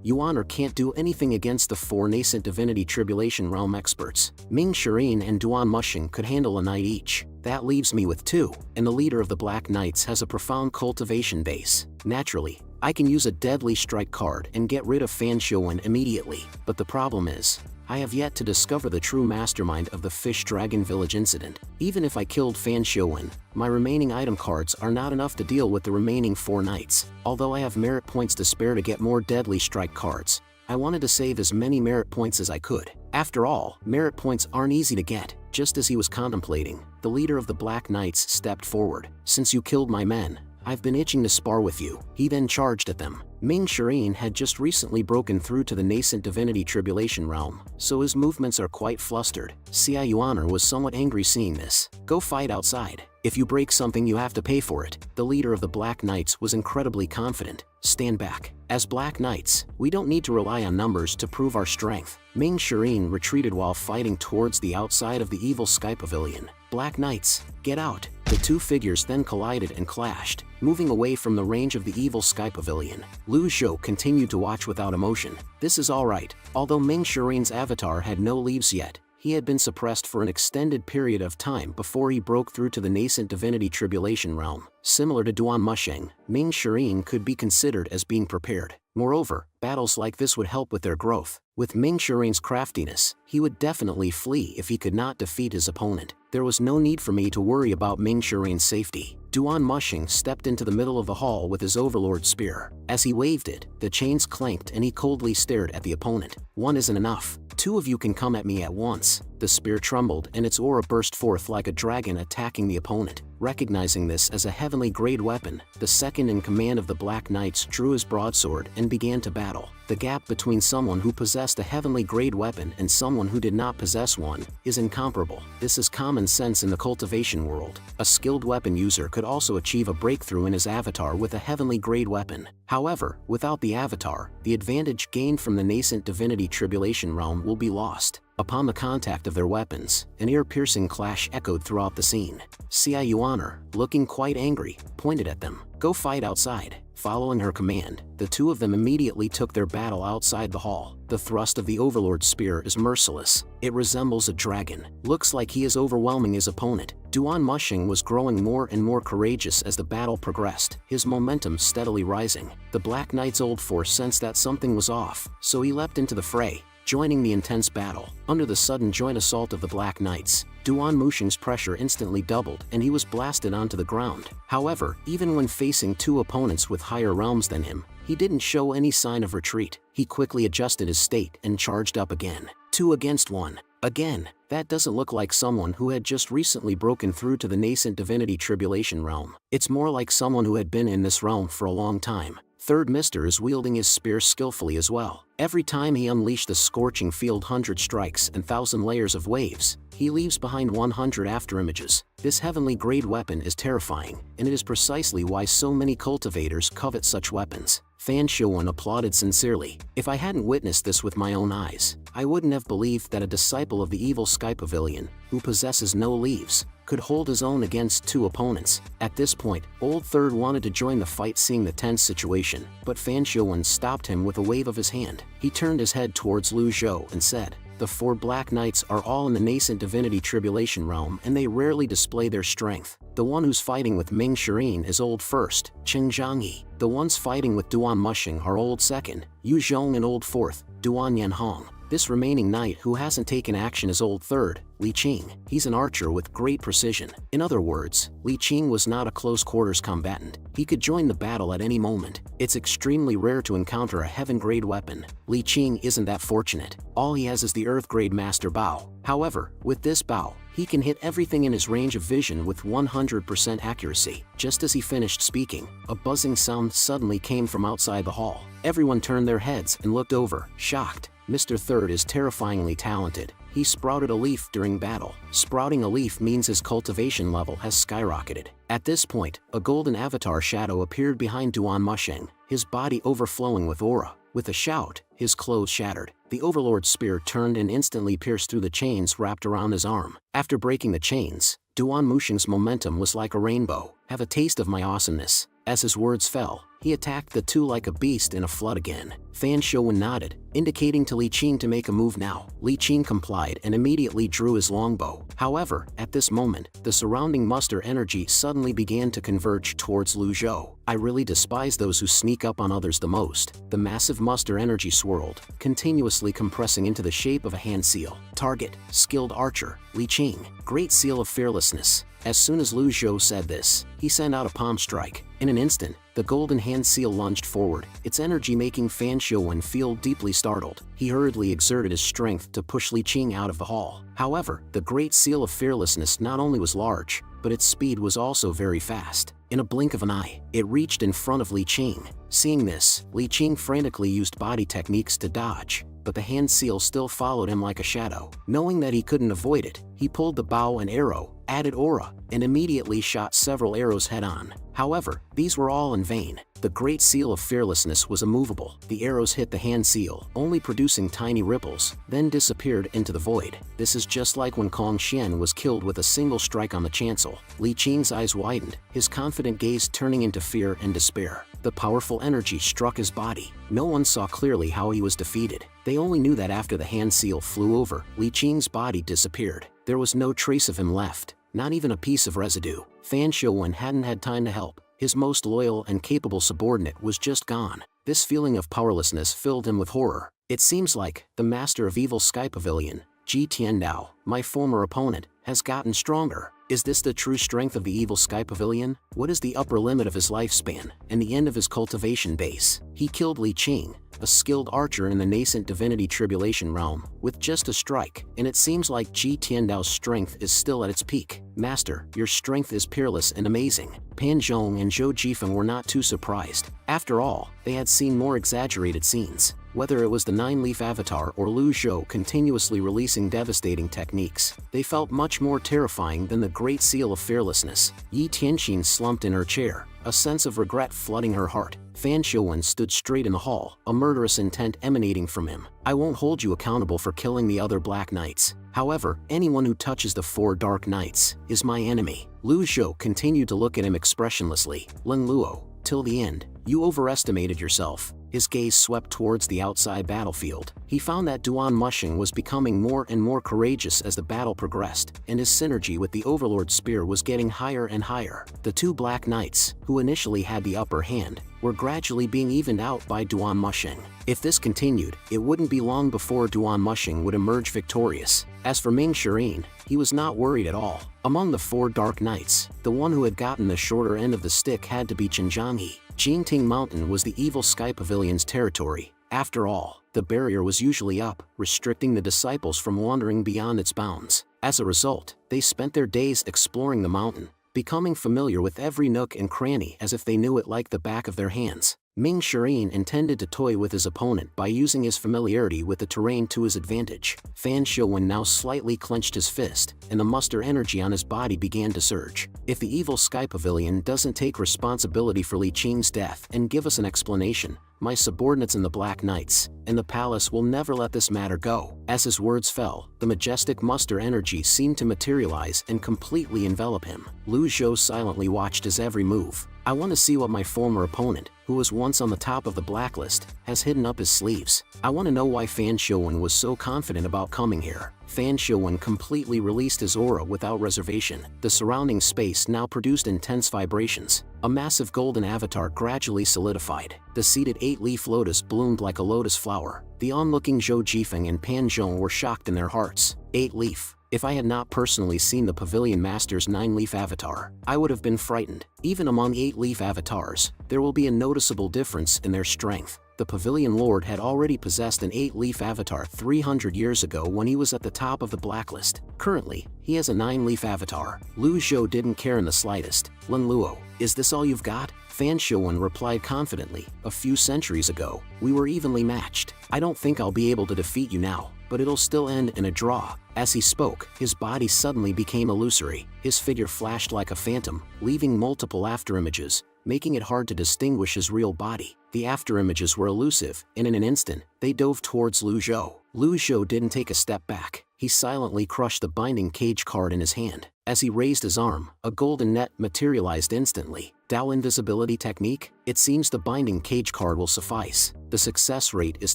Yuan can't do anything against the 4 nascent divinity tribulation realm experts. Ming Shirin and Duan Mushing could handle a knight each. That leaves me with 2, and the leader of the Black Knights has a profound cultivation base. Naturally, I can use a deadly strike card and get rid of Fan Showun immediately, but the problem is, I have yet to discover the true mastermind of the Fish Dragon Village incident. Even if I killed Fan Showun, my remaining item cards are not enough to deal with the remaining 4 knights. Although I have merit points to spare to get more deadly strike cards, I wanted to save as many merit points as I could. After all, merit points aren't easy to get. Just as he was contemplating, the leader of the Black Knights stepped forward. "Since you killed my men, I've been itching to spar with you." He then charged at them. Ming Shirin had just recently broken through to the nascent divinity tribulation realm, so his movements are quite flustered. Xia Yuan was somewhat angry seeing this. "Go fight outside. If you break something you have to pay for it." The leader of the Black Knights was incredibly confident. "Stand back. As Black Knights, we don't need to rely on numbers to prove our strength." Ming Shirin retreated while fighting towards the outside of the evil Sky Pavilion. "Black Knights, get out." The 2 figures then collided and clashed, moving away from the range of the evil Sky Pavilion. Lu Zhou continued to watch without emotion. This is alright. Although Ming Shirin's avatar had no leaves yet, he had been suppressed for an extended period of time before he broke through to the nascent divinity tribulation realm. Similar to Duan Musheng, Ming Shirin could be considered as being prepared. Moreover, battles like this would help with their growth. With Ming Shirin's craftiness, he would definitely flee if he could not defeat his opponent. There was no need for me to worry about Ming Shirin's safety. Duan Mushing stepped into the middle of the hall with his overlord spear. As he waved it, the chains clanked and he coldly stared at the opponent. "One isn't enough. 2 of you can come at me at once." The spear trembled and its aura burst forth like a dragon attacking the opponent. Recognizing this as a heavenly grade weapon, the second in command of the Black Knights drew his broadsword and began to battle. The gap between someone who possessed a heavenly grade weapon and someone who did not possess one is incomparable. This is common sense in the cultivation world. A skilled weapon user could also achieve a breakthrough in his avatar with a heavenly grade weapon. However, without the avatar, the advantage gained from the nascent divinity tribulation realm will be lost. Upon the contact of their weapons, an ear-piercing clash echoed throughout the scene. Xia Yuan, looking quite angry, pointed at them. "Go fight outside." Following her command, the 2 of them immediately took their battle outside the hall. The thrust of the Overlord's spear is merciless. It resembles a dragon. Looks like he is overwhelming his opponent. Duan Mushing was growing more and more courageous as the battle progressed, his momentum steadily rising. The Black Knight's old force sensed that something was off, so he leapt into the fray, joining the intense battle. Under the sudden joint assault of the Black Knights, Duan Mushing's pressure instantly doubled and he was blasted onto the ground. However, even when facing 2 opponents with higher realms than him, he didn't show any sign of retreat. He quickly adjusted his state and charged up again. 2 against 1. Again, that doesn't look like someone who had just recently broken through to the nascent divinity tribulation realm. It's more like someone who had been in this realm for a long time. Third Mister is wielding his spear skillfully as well. Every time he unleashed the scorching field 100 strikes and 1,000 layers of waves, he leaves behind 100 afterimages. This heavenly grade weapon is terrifying, and it is precisely why so many cultivators covet such weapons. Fan Showun applauded sincerely. "If I hadn't witnessed this with my own eyes, I wouldn't have believed that a disciple of the evil Sky Pavilion, who possesses no leaves, could hold his own against 2 opponents." At this point, Old Third wanted to join the fight seeing the tense situation, but Fan Showun stopped him with a wave of his hand. He turned his head towards Lu Zhou and said, "The 4 Black Knights are all in the nascent divinity tribulation realm and they rarely display their strength. The one who's fighting with Ming Shirin is Old First, Cheng Zhangyi. The ones fighting with Duan Mushing are Old Second, Yu Zhong, and Old Fourth, Duan Yanhong. This remaining knight who hasn't taken action is Old Third, Li Qing. He's an archer with great precision." In other words, Li Qing was not a close-quarters combatant. He could join the battle at any moment. It's extremely rare to encounter a heaven-grade weapon. Li Qing isn't that fortunate. All he has is the Earth-grade Master Bow. However, with this bow, he can hit everything in his range of vision with 100% accuracy. Just as he finished speaking, a buzzing sound suddenly came from outside the hall. Everyone turned their heads and looked over, shocked. Mr. Third is terrifyingly talented. he sprouted a leaf during battle. Sprouting a leaf means his cultivation level has skyrocketed. At this point, a golden avatar shadow appeared behind Duan Mushing, his body overflowing with aura. With a shout, his clothes shattered. The Overlord's spear turned and instantly pierced through the chains wrapped around his arm. After breaking the chains, Duan Mushing's momentum was like a rainbow. Have a taste of my awesomeness. As his words fell, he attacked the two like a beast in a flood again. Fan Shouwen nodded, indicating to Li Qing to make a move now. Li Qing complied and immediately drew his longbow. However, at this moment, the surrounding muster energy suddenly began to converge towards Lu Zhou. I really despise those who sneak up on others the most. The massive muster energy swirled, continuously compressing into the shape of a hand seal. Target, skilled archer, Li Qing. Great seal of fearlessness. As soon as Lu Zhou said this, he sent out a palm strike. In an instant, the golden hand seal lunged forward, its energy making Fan Shouwen feel deeply startled. He hurriedly exerted his strength to push Li Qing out of the hall. However, the great seal of fearlessness not only was large, but its speed was also very fast. In a blink of an eye, it reached in front of Li Qing. Seeing this, Li Qing frantically used body techniques to dodge, but the hand seal still followed him like a shadow. Knowing that he couldn't avoid it, he pulled the bow and arrow, added aura, and immediately shot several arrows head-on. However, these were all in vain. The great seal of fearlessness was immovable. The arrows hit the hand seal, only producing tiny ripples, then disappeared into the void. This is just like when Kong Xian was killed with a single strike on the chancel. Li Qing's eyes widened, his confident gaze turning into fear and despair. The powerful energy struck his body. No one saw clearly how he was defeated. They only knew that after the hand seal flew over, Li Qing's body disappeared. There was no trace of him left, not even a piece of residue. Fan Shouwen hadn't had time to help. His most loyal and capable subordinate was just gone. This feeling of powerlessness filled him with horror. It seems like the master of Evil Sky Pavilion, Ji Tiandao, my former opponent, has gotten stronger. Is this the true strength of the Evil Sky Pavilion? What is the upper limit of his lifespan and the end of his cultivation base? He killed Li Qing, a skilled archer in the nascent divinity tribulation realm, with just a strike, and it seems like Ji Tiandao's strength is still at its peak. Master, your strength is peerless and amazing. Pan Zhong and Zhou Jifeng were not too surprised. After all, they had seen more exaggerated scenes. Whether it was the nine-leaf avatar or Lu Zhou continuously releasing devastating techniques, they felt much more terrifying than the great seal of fearlessness. Yi Tianxin slumped in her chair, a sense of regret flooding her heart. Fan Shouwen stood straight in the hall, a murderous intent emanating from him. I won't hold you accountable for killing the other Black Knights. However, anyone who touches the 4 Dark Knights is my enemy. Lu Zhou continued to look at him expressionlessly. Lin Luo, till the end, you overestimated yourself. His gaze swept towards the outside battlefield. He found that Duan Mushing was becoming more and more courageous as the battle progressed, and his synergy with the Overlord's spear was getting higher and higher. The 2 Black Knights, who initially had the upper hand, were gradually being evened out by Duan Mushing. If this continued, it wouldn't be long before Duan Mushing would emerge victorious. As for Ming Shirin, he was not worried at all. Among the 4 Dark Knights, the one who had gotten the shorter end of the stick had to be Chen Zhangyi. Jinting Mountain was the Evil Sky Pavilion's territory. After all, the barrier was usually up, restricting the disciples from wandering beyond its bounds. As a result, they spent their days exploring the mountain, becoming familiar with every nook and cranny as if they knew it like the back of their hands. Ming Shirin intended to toy with his opponent by using his familiarity with the terrain to his advantage. Fan Shouwen now slightly clenched his fist, and the muster energy on his body began to surge. If the Evil Sky Pavilion doesn't take responsibility for Li Qing's death and give us an explanation, my subordinates in the Black Knights and the palace will never let this matter go. As his words fell, the majestic muster energy seemed to materialize and completely envelop him. Lu Zhou silently watched his every move. I want to see what my former opponent, who was once on the top of the blacklist, has hidden up his sleeves. I want to know why Fan Shouwen was so confident about coming here. Fan Shouwen completely released his aura without reservation. The surrounding space now produced intense vibrations. A massive golden avatar gradually solidified. The seated 8-leaf lotus bloomed like a lotus flower. The onlooking Zhou Jifeng and Pan Zhong were shocked in their hearts. 8-leaf. If I had not personally seen the Pavilion Master's 9-leaf avatar, I would have been frightened. Even among 8-leaf avatars, there will be a noticeable difference in their strength. The Pavilion Lord had already possessed an 8-leaf avatar 300 years ago when he was at the top of the blacklist. Currently, he has a 9-leaf avatar. Lu Zhou didn't care in the slightest. Lin Luo, is this all you've got? Fan Shouwen replied confidently. A few centuries ago, we were evenly matched. I don't think I'll be able to defeat you now, but it'll still end in a draw. As he spoke, his body suddenly became illusory. His figure flashed like a phantom, leaving multiple afterimages, making it hard to distinguish his real body. The afterimages were elusive, and in an instant, they dove towards Lu Zhou. Lu Zhou didn't take a step back. He silently crushed the binding cage card in his hand. As he raised his arm, a golden net materialized instantly. Dao invisibility technique? It seems the binding cage card will suffice. The success rate is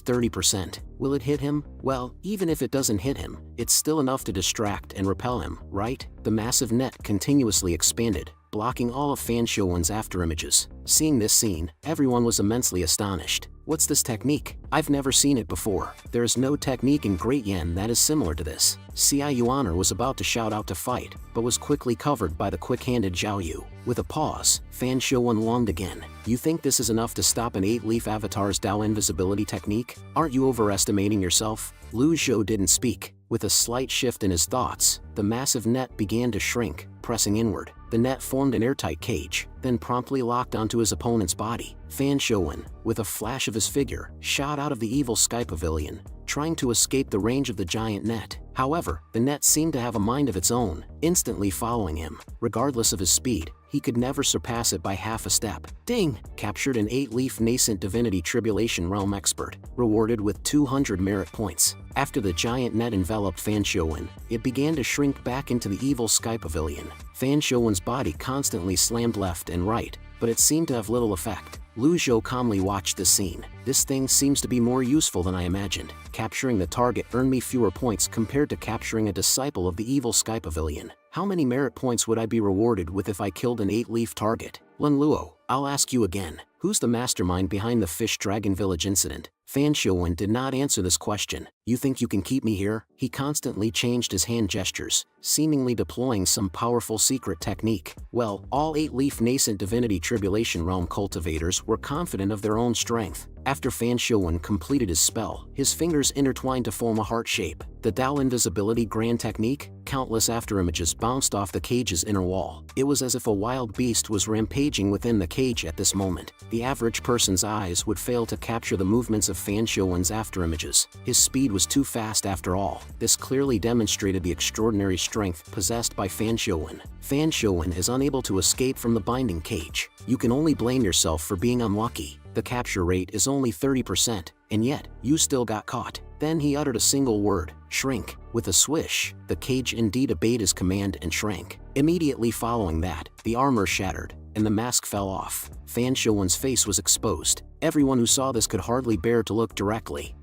30%. Will it hit him? Well, even if it doesn't hit him, it's still enough to distract and repel him, right? The massive net continuously expanded, blocking all of Fan Shouwen's afterimages. Seeing this scene, everyone was immensely astonished. What's this technique? I've never seen it before. There is no technique in Great Yan that is similar to this. Ci Yuaner was about to shout out to fight, but was quickly covered by the quick-handed Zhao Yu. With a pause, Fan Shouwen longed again. You think this is enough to stop an 8-leaf avatar's Dao invisibility technique? Aren't you overestimating yourself? Lu Zhou didn't speak. With a slight shift in his thoughts, the massive net began to shrink, pressing inward. The net formed an airtight cage, then promptly locked onto his opponent's body. Fan Shouwen, with a flash of his figure, shot out of the evil sky pavilion, trying to escape the range of the giant net. However, the net seemed to have a mind of its own, instantly following him. Regardless of his speed, he could never surpass it by half a step. Ding! Captured an 8-leaf nascent divinity tribulation realm expert, rewarded with 200 merit points. After the giant net enveloped Fan Shouwen, it began to shrink back into the evil sky pavilion. Fan Shouwen's body constantly slammed left and right, but it seemed to have little effect. Lu Zhou calmly watched the scene. This thing seems to be more useful than I imagined. Capturing the target earned me fewer points compared to capturing a disciple of the evil sky pavilion. How many merit points would I be rewarded with if I killed an 8-leaf target? Lun Luo, I'll ask you again. Who's the mastermind behind the Fish Dragon Village incident? Fan Shouwen did not answer this question. You think you can keep me here? He constantly changed his hand gestures, seemingly deploying some powerful secret technique. Well, all 8-leaf nascent divinity tribulation realm cultivators were confident of their own strength. After Fan Shouwen completed his spell, his fingers intertwined to form a heart shape. The Dao invisibility grand technique? Countless afterimages bounced off the cage's inner wall. It was as if a wild beast was rampaging within the cage at this moment. The average person's eyes would fail to capture the movements of Fan Shouwen's afterimages. His speed was too fast after all. This clearly demonstrated the extraordinary strength possessed by Fan Shouwen. Fan Shouwen is unable to escape from the binding cage. You can only blame yourself for being unlucky. The capture rate is only 30%, and yet, you still got caught. Then he uttered a single word, shrink. With a swish, the cage indeed obeyed his command and shrank. Immediately following that, the armor shattered, and the mask fell off. Fan Shouwen's face was exposed. Everyone who saw this could hardly bear to look directly.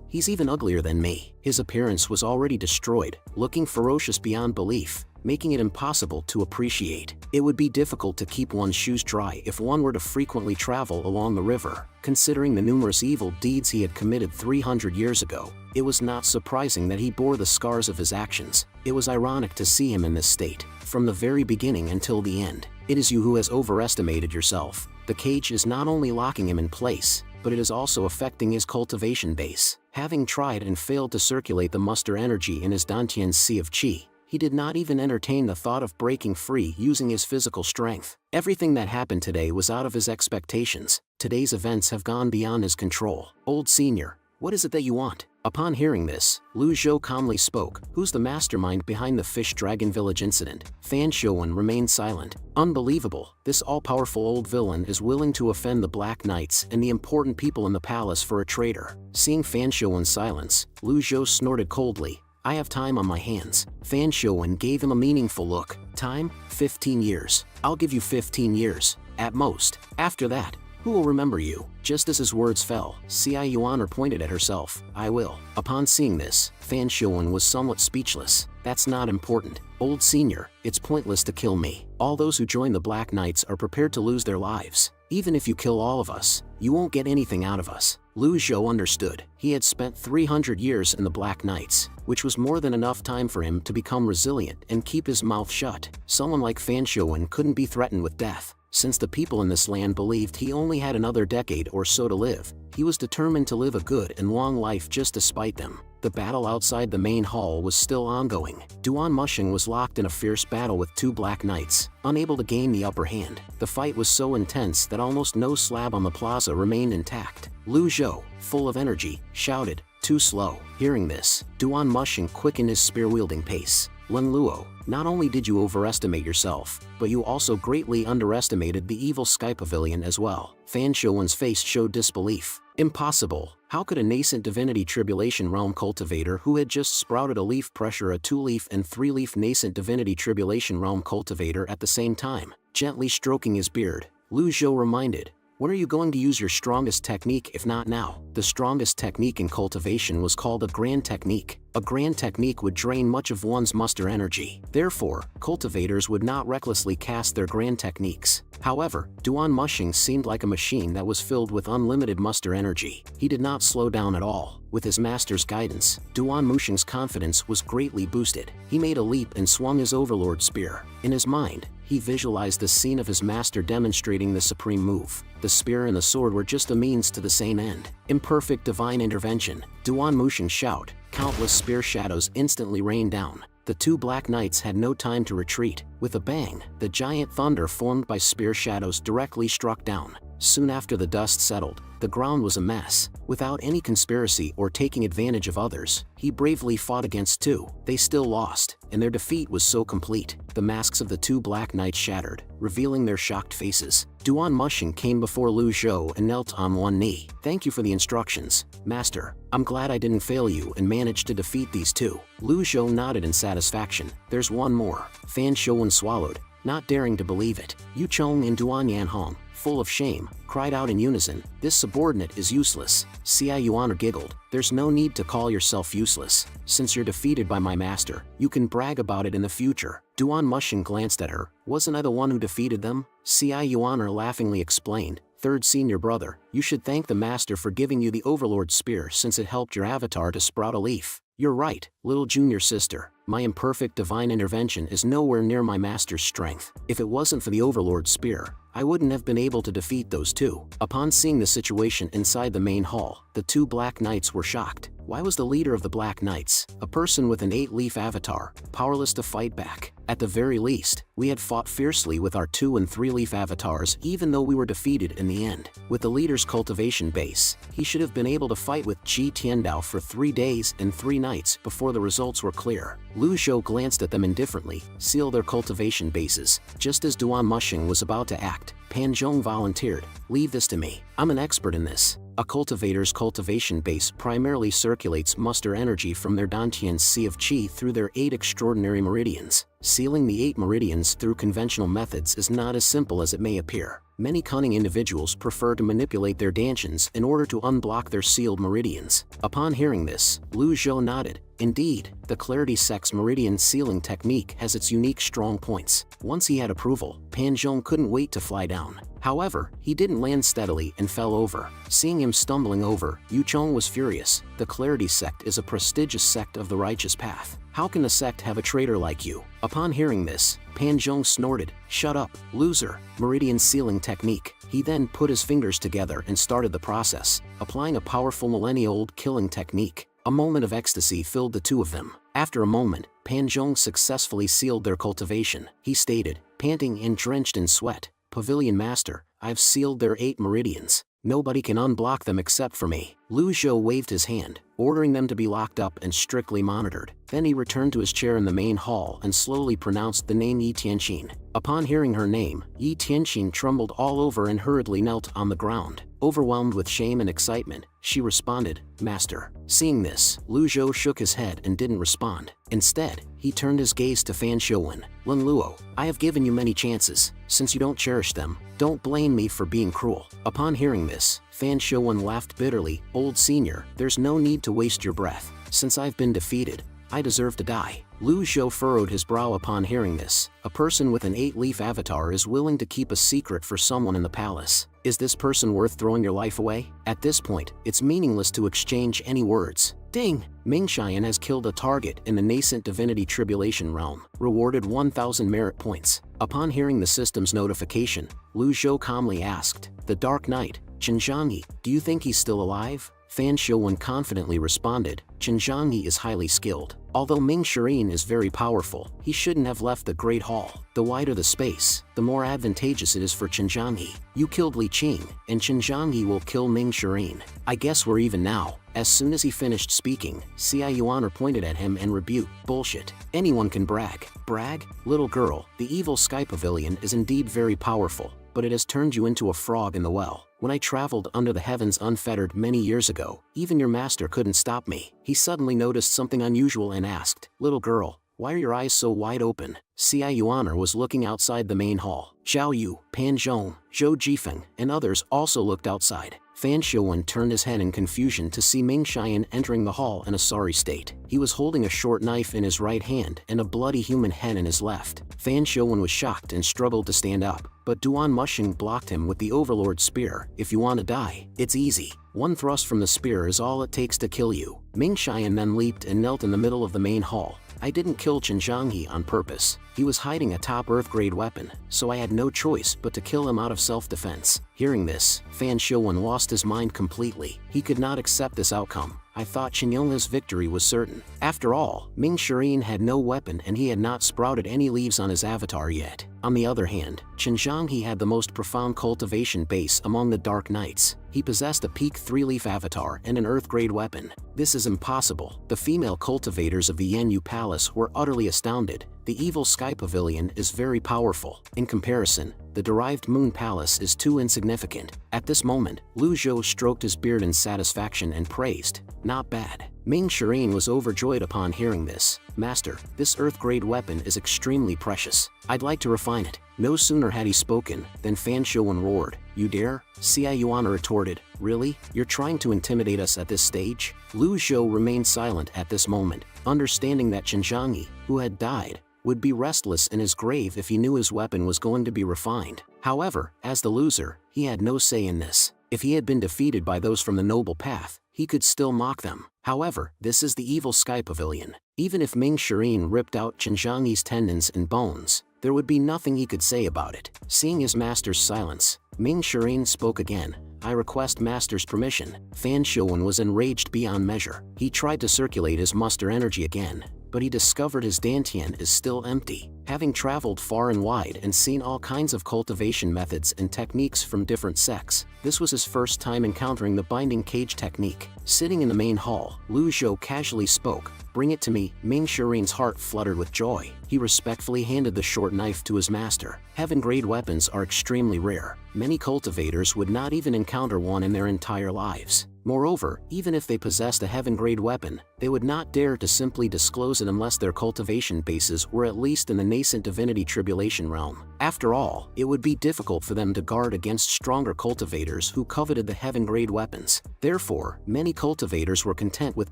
He's even uglier than me. His appearance was already destroyed, looking ferocious beyond belief, making it impossible to appreciate. It would be difficult to keep one's shoes dry if one were to frequently travel along the river. Considering the numerous evil deeds he had committed 300 years ago, it was not surprising that he bore the scars of his actions. It was ironic to see him in this state, from the very beginning until the end. It is you who has overestimated yourself. The cage is not only locking him in place, but it is also affecting his cultivation base. Having tried and failed to circulate the muster energy in his Dantian's sea of qi, he did not even entertain the thought of breaking free using his physical strength. Everything that happened today was out of his expectations. Today's events have gone beyond his control. Old senior, what is it that you want? Upon hearing this, Lu Zhou calmly spoke. Who's the mastermind behind the Fish Dragon Village incident? Fan Shouwen remained silent. Unbelievable. This all-powerful old villain is willing to offend the Black Knights and the important people in the palace for a traitor. Seeing Fan Shouwen's silence, Lu Zhou snorted coldly. I have time on my hands. Fan Shouwen gave him a meaningful look. Time? 15 years. I'll give you 15 years, at most. After that, who will remember you? Just as his words fell, Ci Yuaner pointed at herself. I will. Upon seeing this, Fan Shouwen was somewhat speechless. That's not important. Old senior, it's pointless to kill me. All those who join the Black Knights are prepared to lose their lives. Even if you kill all of us, you won't get anything out of us. Lu Zhou understood. He had spent 300 years in the Black Knights, which was more than enough time for him to become resilient and keep his mouth shut. Someone like Fan Shouwen couldn't be threatened with death. Since the people in this land believed he only had another decade or so to live, he was determined to live a good and long life just despite them. The battle outside the main hall was still ongoing. Duan Mushing was locked in a fierce battle with two Black Knights, unable to gain the upper hand. The fight was so intense that almost no slab on the plaza remained intact. Lu Zhou, full of energy, shouted, too slow. Hearing this, Duan Mushing quickened his spear-wielding pace. Lun Luo, not only did you overestimate yourself, but you also greatly underestimated the evil Sky Pavilion as well. Fan Shouwen's face showed disbelief. Impossible. How could a nascent divinity tribulation realm cultivator who had just sprouted a leaf pressure a 2-leaf and 3-leaf nascent divinity tribulation realm cultivator at the same time? Gently stroking his beard, Lu Zhou reminded, "When are you going to use your strongest technique if not now?" The strongest technique in cultivation was called a grand technique. A grand technique would drain much of one's muster energy. Therefore, cultivators would not recklessly cast their grand techniques. However, Duan Mushing seemed like a machine that was filled with unlimited muster energy. He did not slow down at all. With his master's guidance, Duan Mushing's confidence was greatly boosted. He made a leap and swung his overlord spear. In his mind, he visualized the scene of his master demonstrating the supreme move. The spear and the sword were just a means to the same end. Imperfect divine intervention. Duan Mushing's shout. Countless spear shadows instantly rained down. The two Black Knights had no time to retreat. With a bang, the giant thunder formed by spear shadows directly struck down. Soon after the dust settled, the ground was a mess. Without any conspiracy or taking advantage of others, he bravely fought against two. They still lost, and their defeat was so complete. The masks of the two Black Knights shattered, revealing their shocked faces. Duan Mushing came before Lu Zhou and knelt on one knee. "Thank you for the instructions, Master. I'm glad I didn't fail you and managed to defeat these two." Lu Zhou nodded in satisfaction. "There's one more." Fan Shouwen swallowed, not daring to believe it. Yu Chong and Duan Yanhong, full of shame, cried out in unison, "This subordinate is useless." Xia Yuan giggled, "There's no need to call yourself useless. Since you're defeated by my master, you can brag about it in the future." Duan Mushing glanced at her. "Wasn't I the one who defeated them?" Xia Yuan laughingly explained, "Third senior brother, you should thank the master for giving you the overlord spear since it helped your avatar to sprout a leaf." "You're right, little junior sister. My imperfect divine intervention is nowhere near my master's strength. If it wasn't for the overlord spear, I wouldn't have been able to defeat those two." Upon seeing the situation inside the main hall, the two Black Knights were shocked. Why was the leader of the Black Knights, a person with an 8-leaf avatar, powerless to fight back? At the very least, we had fought fiercely with our 2- and 3-leaf avatars even though we were defeated in the end. With the leader's cultivation base, he should have been able to fight with Qi Tiandao for 3 days and 3 nights before the results were clear. Lu Zhou glanced at them indifferently, seal their cultivation bases. Just as Duan Mushing was about to act, Pan Zhong volunteered, "Leave this to me. I'm an expert in this." A cultivator's cultivation base primarily circulates muster energy from their Dantian Sea of Qi through their 8 extraordinary meridians. Sealing the 8 meridians through conventional methods is not as simple as it may appear. Many cunning individuals prefer to manipulate their Dantians in order to unblock their sealed meridians. Upon hearing this, Lu Zhou nodded. Indeed, the Clarity Sect's meridian sealing technique has its unique strong points. Once he had approval, Pan Zhong couldn't wait to fly down. However, he didn't land steadily and fell over. Seeing him stumbling over, Yu Chong was furious. The Clarity Sect is a prestigious sect of the righteous path. How can the sect have a traitor like you? Upon hearing this, Pan Zhong snorted, "Shut up, loser." Meridian sealing technique. He then put his fingers together and started the process, applying a powerful millennia-old killing technique. A moment of ecstasy filled the two of them. After a moment, Pan Zhong successfully sealed their cultivation. He stated, panting and drenched in sweat, "Pavilion Master, I've sealed their 8 meridians. Nobody can unblock them except for me." Lu Zhou waved his hand, ordering them to be locked up and strictly monitored. Then he returned to his chair in the main hall and slowly pronounced the name Yi Tianqin. Upon hearing her name, Yi Tianqin trembled all over and hurriedly knelt on the ground. Overwhelmed with shame and excitement, she responded, "Master." Seeing this, Lu Zhou shook his head and didn't respond. Instead, he turned his gaze to Fan Shouwen. "Lun Luo, I have given you many chances. Since you don't cherish them, don't blame me for being cruel." Upon hearing this, Fan Shouwen laughed bitterly. "Old senior, there's no need to waste your breath. Since I've been defeated, I deserve to die." Lu Zhou furrowed his brow upon hearing this. A person with an 8-leaf avatar is willing to keep a secret for someone in the palace. Is this person worth throwing your life away? At this point, it's meaningless to exchange any words. Ding! Ming Xian has killed a target in the nascent divinity tribulation realm, rewarded 1,000 merit points. Upon hearing the system's notification, Lu Zhou calmly asked, "The Dark Knight, Chen Zhangyi, do you think he's still alive?" Fan Shouwen confidently responded, Chen Zhangyi is highly skilled. Although Ming Shirin is very powerful, he shouldn't have left the Great Hall. The wider the space, the more advantageous it is for Chen Zhangyi. You killed Li Qing, and Chen Zhangyi will kill Ming Shirin. I guess we're even now. As soon as he finished speaking, Xia Yuan pointed at him and rebuked, bullshit. Anyone can brag. Brag? Little girl, the evil Sky Pavilion is indeed very powerful, but it has turned you into a frog in the well. When I traveled under the heavens unfettered many years ago, even your master couldn't stop me. He suddenly noticed something unusual and asked, Little girl, why are your eyes so wide open? Xia Yuan was looking outside the main hall. Zhao Yu, Pan Zhong, Zhou Jifeng, and others also looked outside. Fan Shouwen turned his head in confusion to see Ming Shiren entering the hall in a sorry state. He was holding a short knife in his right hand and a bloody human head in his left. Fan Shouwen was shocked and struggled to stand up, but Duan Mushing blocked him with the Overlord Spear. If you want to die, it's easy. One thrust from the spear is all it takes to kill you. Ming Shiren then leaped and knelt in the middle of the main hall. I didn't kill Chen Zhangyi on purpose. He was hiding a top Earth-grade weapon, so I had no choice but to kill him out of self-defense. Hearing this, Fan Shouwen lost his mind completely. He could not accept this outcome. I thought Chen Yonghe's victory was certain. After all, Ming Shiren had no weapon and he had not sprouted any leaves on his avatar yet. On the other hand, Chen Zhangyi had the most profound cultivation base among the Dark Knights. He possessed a peak 3-leaf avatar and an Earth-grade weapon. This is impossible. The female cultivators of the Yanyu Palace were utterly astounded. The evil Sky Pavilion is very powerful. In comparison, the derived Moon Palace is too insignificant. At this moment, Lu Zhou stroked his beard in satisfaction and praised, not bad. Ming Shiren was overjoyed upon hearing this. Master, this Earth-grade weapon is extremely precious. I'd like to refine it. No sooner had he spoken than Fan Shouwen roared, You dare? Xia Yuan retorted, Really? You're trying to intimidate us at this stage? Lu Zhou remained silent at this moment, understanding that Chen Zhangyi, who had died, would be restless in his grave if he knew his weapon was going to be refined. However, as the loser, he had no say in this. If he had been defeated by those from the noble path, he could still mock them. However, this is the evil Sky Pavilion. Even if Ming Shiren ripped out Chen Zhangyi's tendons and bones, there would be nothing he could say about it. Seeing his master's silence, Ming Shiren spoke again. I request master's permission. Fan Shouwen was enraged beyond measure. He tried to circulate his muster energy again, but he discovered his dantian is still empty. Having traveled far and wide and seen all kinds of cultivation methods and techniques from different sects, this was his first time encountering the binding cage technique. Sitting in the main hall, Lu Zhou casually spoke, Bring it to me. Ming Shiren's heart fluttered with joy. He respectfully handed the short knife to his master. Heaven-grade weapons are extremely rare. Many cultivators would not even encounter one in their entire lives. Moreover, even if they possessed a heaven-grade weapon, they would not dare to simply disclose it unless their cultivation bases were at least in the nascent divinity tribulation realm. After all, it would be difficult for them to guard against stronger cultivators who coveted the heaven-grade weapons. Therefore, many cultivators were content with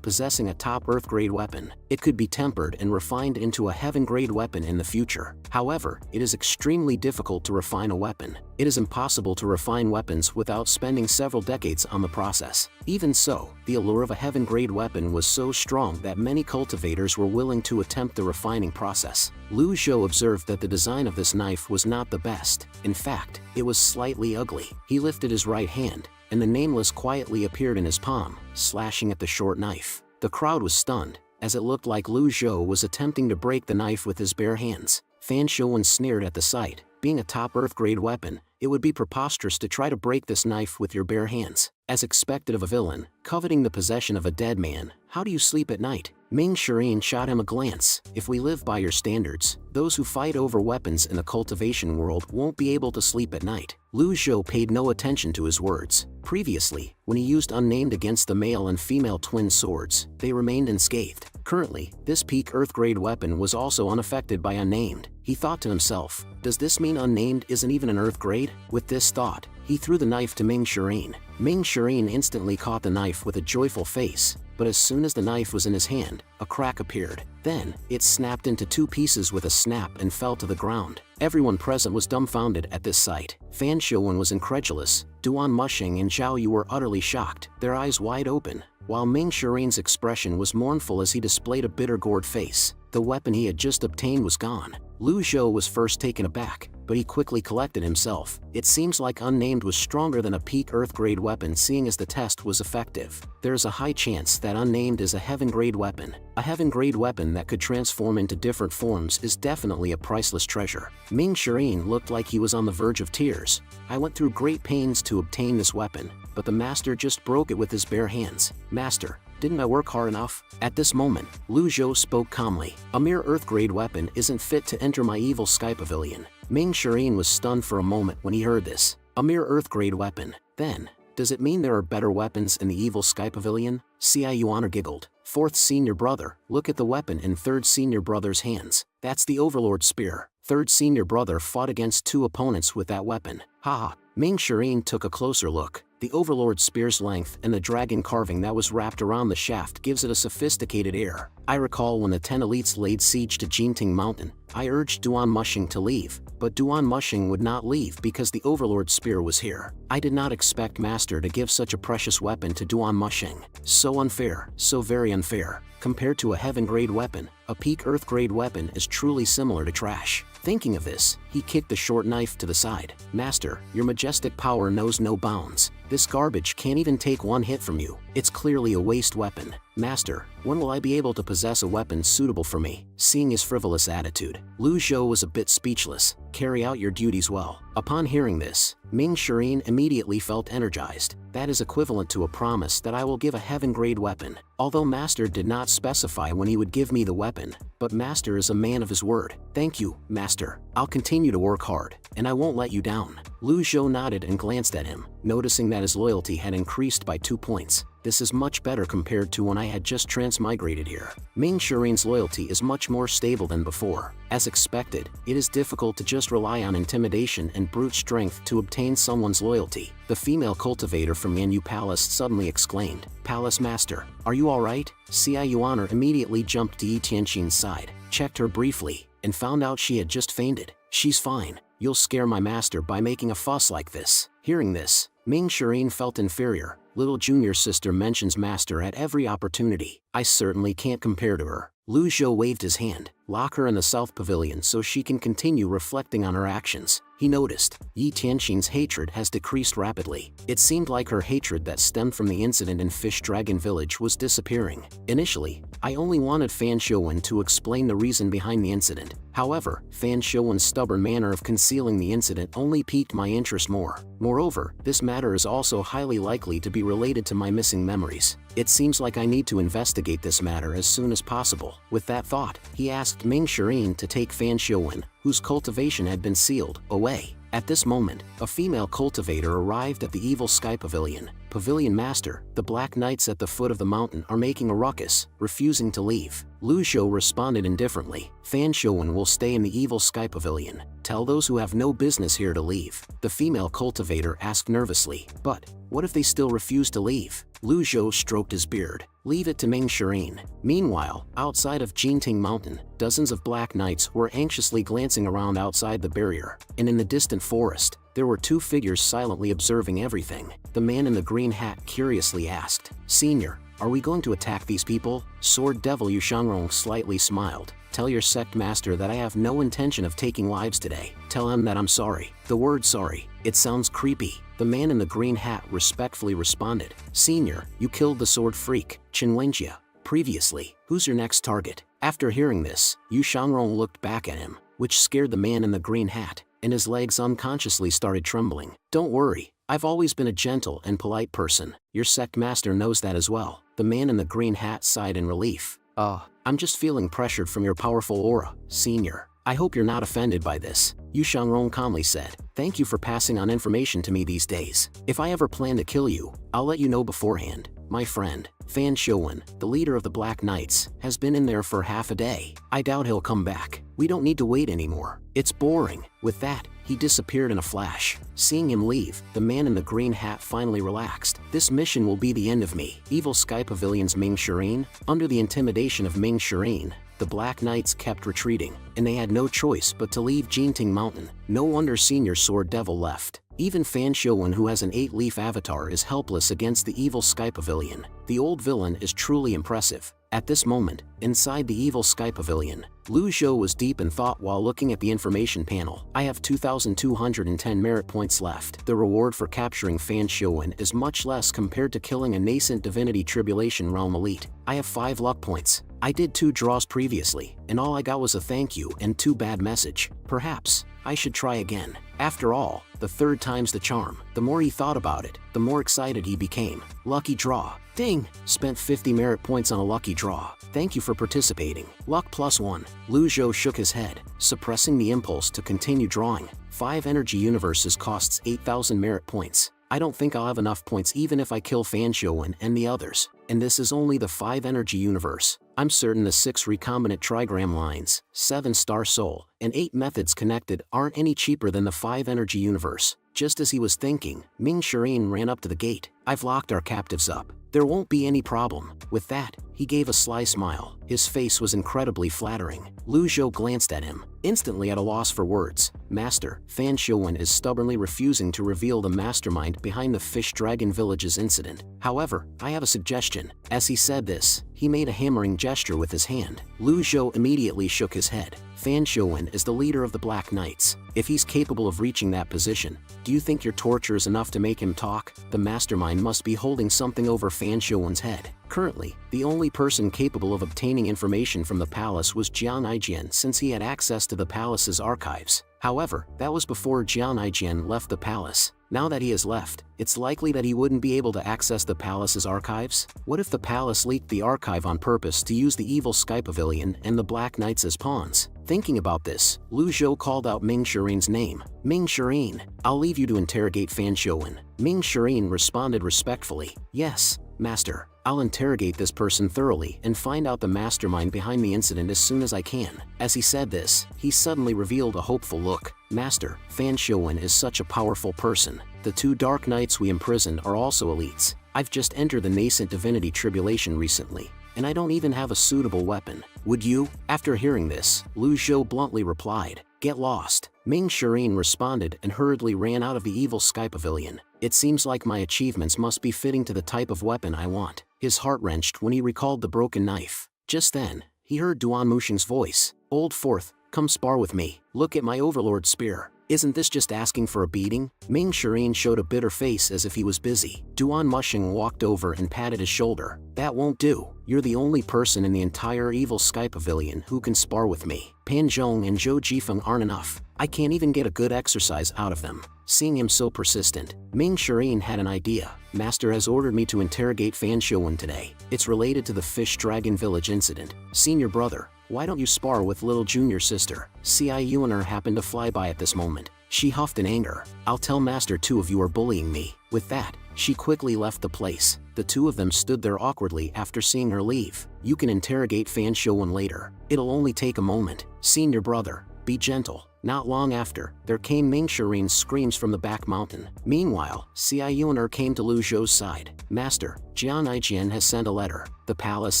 possessing a top Earth-grade weapon. It could be tempered and refined into a heaven-grade weapon in the future. However, it is extremely difficult to refine a weapon. It is impossible to refine weapons without spending several decades on the process. Even so, the allure of a heaven-grade weapon was so strong that many cultivators were willing to attempt the refining process. Lu Zhou observed that the design of this knife was not the best. In fact, it was slightly ugly. He lifted his right hand, and the Nameless quietly appeared in his palm, slashing at the short knife. The crowd was stunned, as it looked like Lu Zhou was attempting to break the knife with his bare hands. Fan Shouwen sneered at the sight. Being a top Earth-grade weapon, it would be preposterous to try to break this knife with your bare hands. As expected of a villain, coveting the possession of a dead man, how do you sleep at night? Ming Shiren shot him a glance. If we live by your standards, those who fight over weapons in the cultivation world won't be able to sleep at night. Lu Zhou paid no attention to his words. Previously, when he used Unnamed against the male and female twin swords, they remained unscathed. Currently, this peak Earth-grade weapon was also unaffected by Unnamed. He thought to himself, does this mean Unnamed isn't even an Earth-grade? With this thought, he threw the knife to Ming Shiren. Ming Shiren instantly caught the knife with a joyful face, but as soon as the knife was in his hand, a crack appeared. Then, it snapped into two pieces with a snap and fell to the ground. Everyone present was dumbfounded at this sight. Fan Shouwen was incredulous. Duan Mushing and Zhao Yu were utterly shocked, their eyes wide open, while Ming Shiren's expression was mournful as he displayed a bitter gourd face. The weapon he had just obtained was gone. Lu Zhou was first taken aback, but he quickly collected himself. It seems like Unnamed was stronger than a peak Earth-grade weapon, seeing as the test was effective. There's a high chance that Unnamed is a Heaven-grade weapon. A Heaven-grade weapon that could transform into different forms is definitely a priceless treasure. Ming Shirin looked like he was on the verge of tears. I went through great pains to obtain this weapon, but the master just broke it with his bare hands. Master, didn't I work hard enough? At this moment, Lu Zhou spoke calmly. A mere Earth-grade weapon isn't fit to enter my evil sky pavilion. Ming Shirin was stunned for a moment when he heard this. A mere Earth-grade weapon. Then, does it mean there are better weapons in the evil sky pavilion? Yuan giggled. Fourth senior brother, look at the weapon in third senior brother's hands. That's the Overlord Spear. Third senior brother fought against 2 opponents with that weapon. Haha. Ming Shirin took a closer look. The Overlord Spear's length and the dragon carving that was wrapped around the shaft gives it a sophisticated air. I recall when the 10 elites laid siege to Jinting Mountain, I urged Duan Mushing to leave, but Duan Mushing would not leave because the Overlord Spear was here. I did not expect Master to give such a precious weapon to Duan Mushing. So unfair, so very unfair. Compared to a Heaven-grade weapon, a peak Earth-grade weapon is truly similar to trash. Thinking of this, he kicked the short knife to the side. Master, your majestic power knows no bounds. This garbage can't even take one hit from you. It's clearly a waste weapon. Master, when will I be able to possess a weapon suitable for me? Seeing his frivolous attitude, Lu Zhou was a bit speechless. Carry out your duties well. Upon hearing this, Ming Shirin immediately felt energized. That is equivalent to a promise that I will give a Heaven-grade weapon. Although Master did not specify when he would give me the weapon, but Master is a man of his word. Thank you, Master. I'll continue to work hard, and I won't let you down. Lu Zhou nodded and glanced at him, noticing that his loyalty had increased by 2 points. This is much better compared to when I had just transmigrated here. Ming Shirin's loyalty is much more stable than before. As expected, it is difficult to just rely on intimidation and brute strength to obtain someone's loyalty. The female cultivator from Yanyu Palace suddenly exclaimed, Palace Master, are you alright? Yuan immediately jumped to Yi Tianxin's side, checked her briefly, and found out she had just fainted. She's fine. You'll scare my master by making a fuss like this. Hearing this, Ming Shirin felt inferior. Little junior sister mentions master at every opportunity. I certainly can't compare to her. Lu Zhou waved his hand. Lock her in the south pavilion so she can continue reflecting on her actions. He noticed, Yi Tianxin's hatred has decreased rapidly. It seemed like her hatred that stemmed from the incident in Fish Dragon Village was disappearing. Initially, I only wanted Fan Shouwen to explain the reason behind the incident. However, Fan Shouwen's stubborn manner of concealing the incident only piqued my interest more. Moreover, this matter is also highly likely to be related to my missing memories. It seems like I need to investigate this matter as soon as possible. With that thought, he asked Ming Shirin to take Fan Shouwen, whose cultivation had been sealed, away. At this moment, a female cultivator arrived at the Evil Sky Pavilion. Pavilion Master, the Black Knights at the foot of the mountain are making a ruckus, refusing to leave. Lu Zhou responded indifferently. Fan Shouwen will stay in the Evil Sky Pavilion. Tell those who have no business here to leave. The female cultivator asked nervously. But, what if they still refuse to leave? Lu Zhou stroked his beard. Leave it to Ming Shirin. Meanwhile, outside of Jinting Mountain, dozens of Black Knights were anxiously glancing around outside the barrier, and in the distant forest, there were 2 figures silently observing everything. The man in the green hat curiously asked, Senior, are we going to attack these people? Sword Devil Yu Shangrong slightly smiled. Tell your sect master that I have no intention of taking lives today. Tell him that I'm sorry. The word sorry, it sounds creepy. The man in the green hat respectfully responded, Senior, you killed the sword freak, Chen Wenjia. Previously, who's your next target? After hearing this, Yu Shangrong looked back at him, which scared the man in the green hat, and his legs unconsciously started trembling. Don't worry, I've always been a gentle and polite person. Your sect master knows that as well. The man in the green hat sighed in relief. I'm just feeling pressured from your powerful aura, Senior. I hope you're not offended by this, Yu Shangrong calmly said. Thank you for passing on information to me these days. If I ever plan to kill you, I'll let you know beforehand. My friend, Fan Shouwen, the leader of the Black Knights, has been in there for half a day. I doubt he'll come back. We don't need to wait anymore. It's boring. With that, he disappeared in a flash. Seeing him leave, the man in the green hat finally relaxed. This mission will be the end of me. Evil Sky Pavilion's Ming Shirin. Under the intimidation of Ming Shirin, the Black Knights kept retreating, and they had no choice but to leave Jinting Mountain. No wonder Senior Sword Devil left. Even Fan Shouwen, who has an 8-leaf avatar, is helpless against the Evil Sky Pavilion. The old villain is truly impressive. At this moment, inside the evil sky pavilion, Lu Zhou was deep in thought while looking at the information panel. I have 2,210 merit points left. The reward for capturing Fan Xiuwen is much less compared to killing a nascent divinity tribulation realm elite. I have 5 luck points. I did 2 draws previously, and all I got was a thank you and 2 bad message. Perhaps I should try again. After all, the 3rd time's the charm. The more he thought about it, the more excited he became. Lucky draw. Ding! Spent 50 merit points on a lucky draw. Thank you for participating. Luck +1. Lu Zhou shook his head, suppressing the impulse to continue drawing. 5 energy universes costs 8,000 merit points. I don't think I'll have enough points even if I kill Fan Xiuwen and the others. And this is only the 5 energy universe. I'm certain the 6 recombinant trigram lines, 7 star soul, and 8 methods connected aren't any cheaper than the 5 energy universe. Just as he was thinking, Ming Shirin ran up to the gate. I've locked our captives up. There won't be any problem. With that, he gave a sly smile. His face was incredibly flattering. Lu Zhou glanced at him, instantly at a loss for words. Master, Fan Xiuwen is stubbornly refusing to reveal the mastermind behind the Fish Dragon Village's incident. However, I have a suggestion. As he said this, he made a hammering gesture with his hand. Lu Zhou immediately shook his head. Fan Xiuwen is the leader of the Black Knights. If he's capable of reaching that position, do you think your torture is enough to make him talk? The mastermind must be holding something over Fan Xiuwen's head. Currently, the only person capable of obtaining information from the palace was Jian Aijian, since he had access to the palace's archives. However, that was before Jian Aijian left the palace. Now that he has left, it's likely that he wouldn't be able to access the palace's archives. What if the palace leaked the archive on purpose to use the evil sky pavilion and the Black Knights as pawns? Thinking about this, Lu Zhou called out Ming Shirin's name. Ming Shirin, I'll leave you to interrogate Fan Xiuwen. Ming Shirin responded respectfully. Yes, Master. I'll interrogate this person thoroughly and find out the mastermind behind the incident as soon as I can. As he said this, he suddenly revealed a hopeful look. Master, Fan Xiuwen is such a powerful person. The 2 Dark Knights we imprisoned are also elites. I've just entered the nascent divinity tribulation recently, and I don't even have a suitable weapon. Would you? After hearing this, Lu Zhou bluntly replied, "Get lost." Ming Shirin responded and hurriedly ran out of the evil sky pavilion. It seems like my achievements must be fitting to the type of weapon I want. His heart wrenched when he recalled the broken knife. Just then, he heard Duan Mushing's voice. Old Fourth, come spar with me. Look at my overlord spear. Isn't this just asking for a beating? Ming Shirin showed a bitter face as if he was busy. Duan Mushing walked over and patted his shoulder. That won't do. You're the only person in the entire evil sky pavilion who can spar with me. Pan Zhong and Zhou Jifeng aren't enough. I can't even get a good exercise out of them. Seeing him so persistent, Ming Shirin had an idea. Master has ordered me to interrogate Fan Xiuwen today. It's related to the Fish Dragon Village incident. Senior brother, why don't you spar with little junior sister? Yuaner happened to fly by at this moment. She huffed in anger. I'll tell Master 2 of you are bullying me. With that, she quickly left the place. The 2 of them stood there awkwardly after seeing her leave. You can interrogate Fan Xiuwen later. It'll only take a moment. Senior brother, be gentle. Not long after, there came Ming Shirin's screams from the back mountain. Meanwhile, Yuaner came to Lu Zhou's side. Master, Jian Aijian has sent a letter. The palace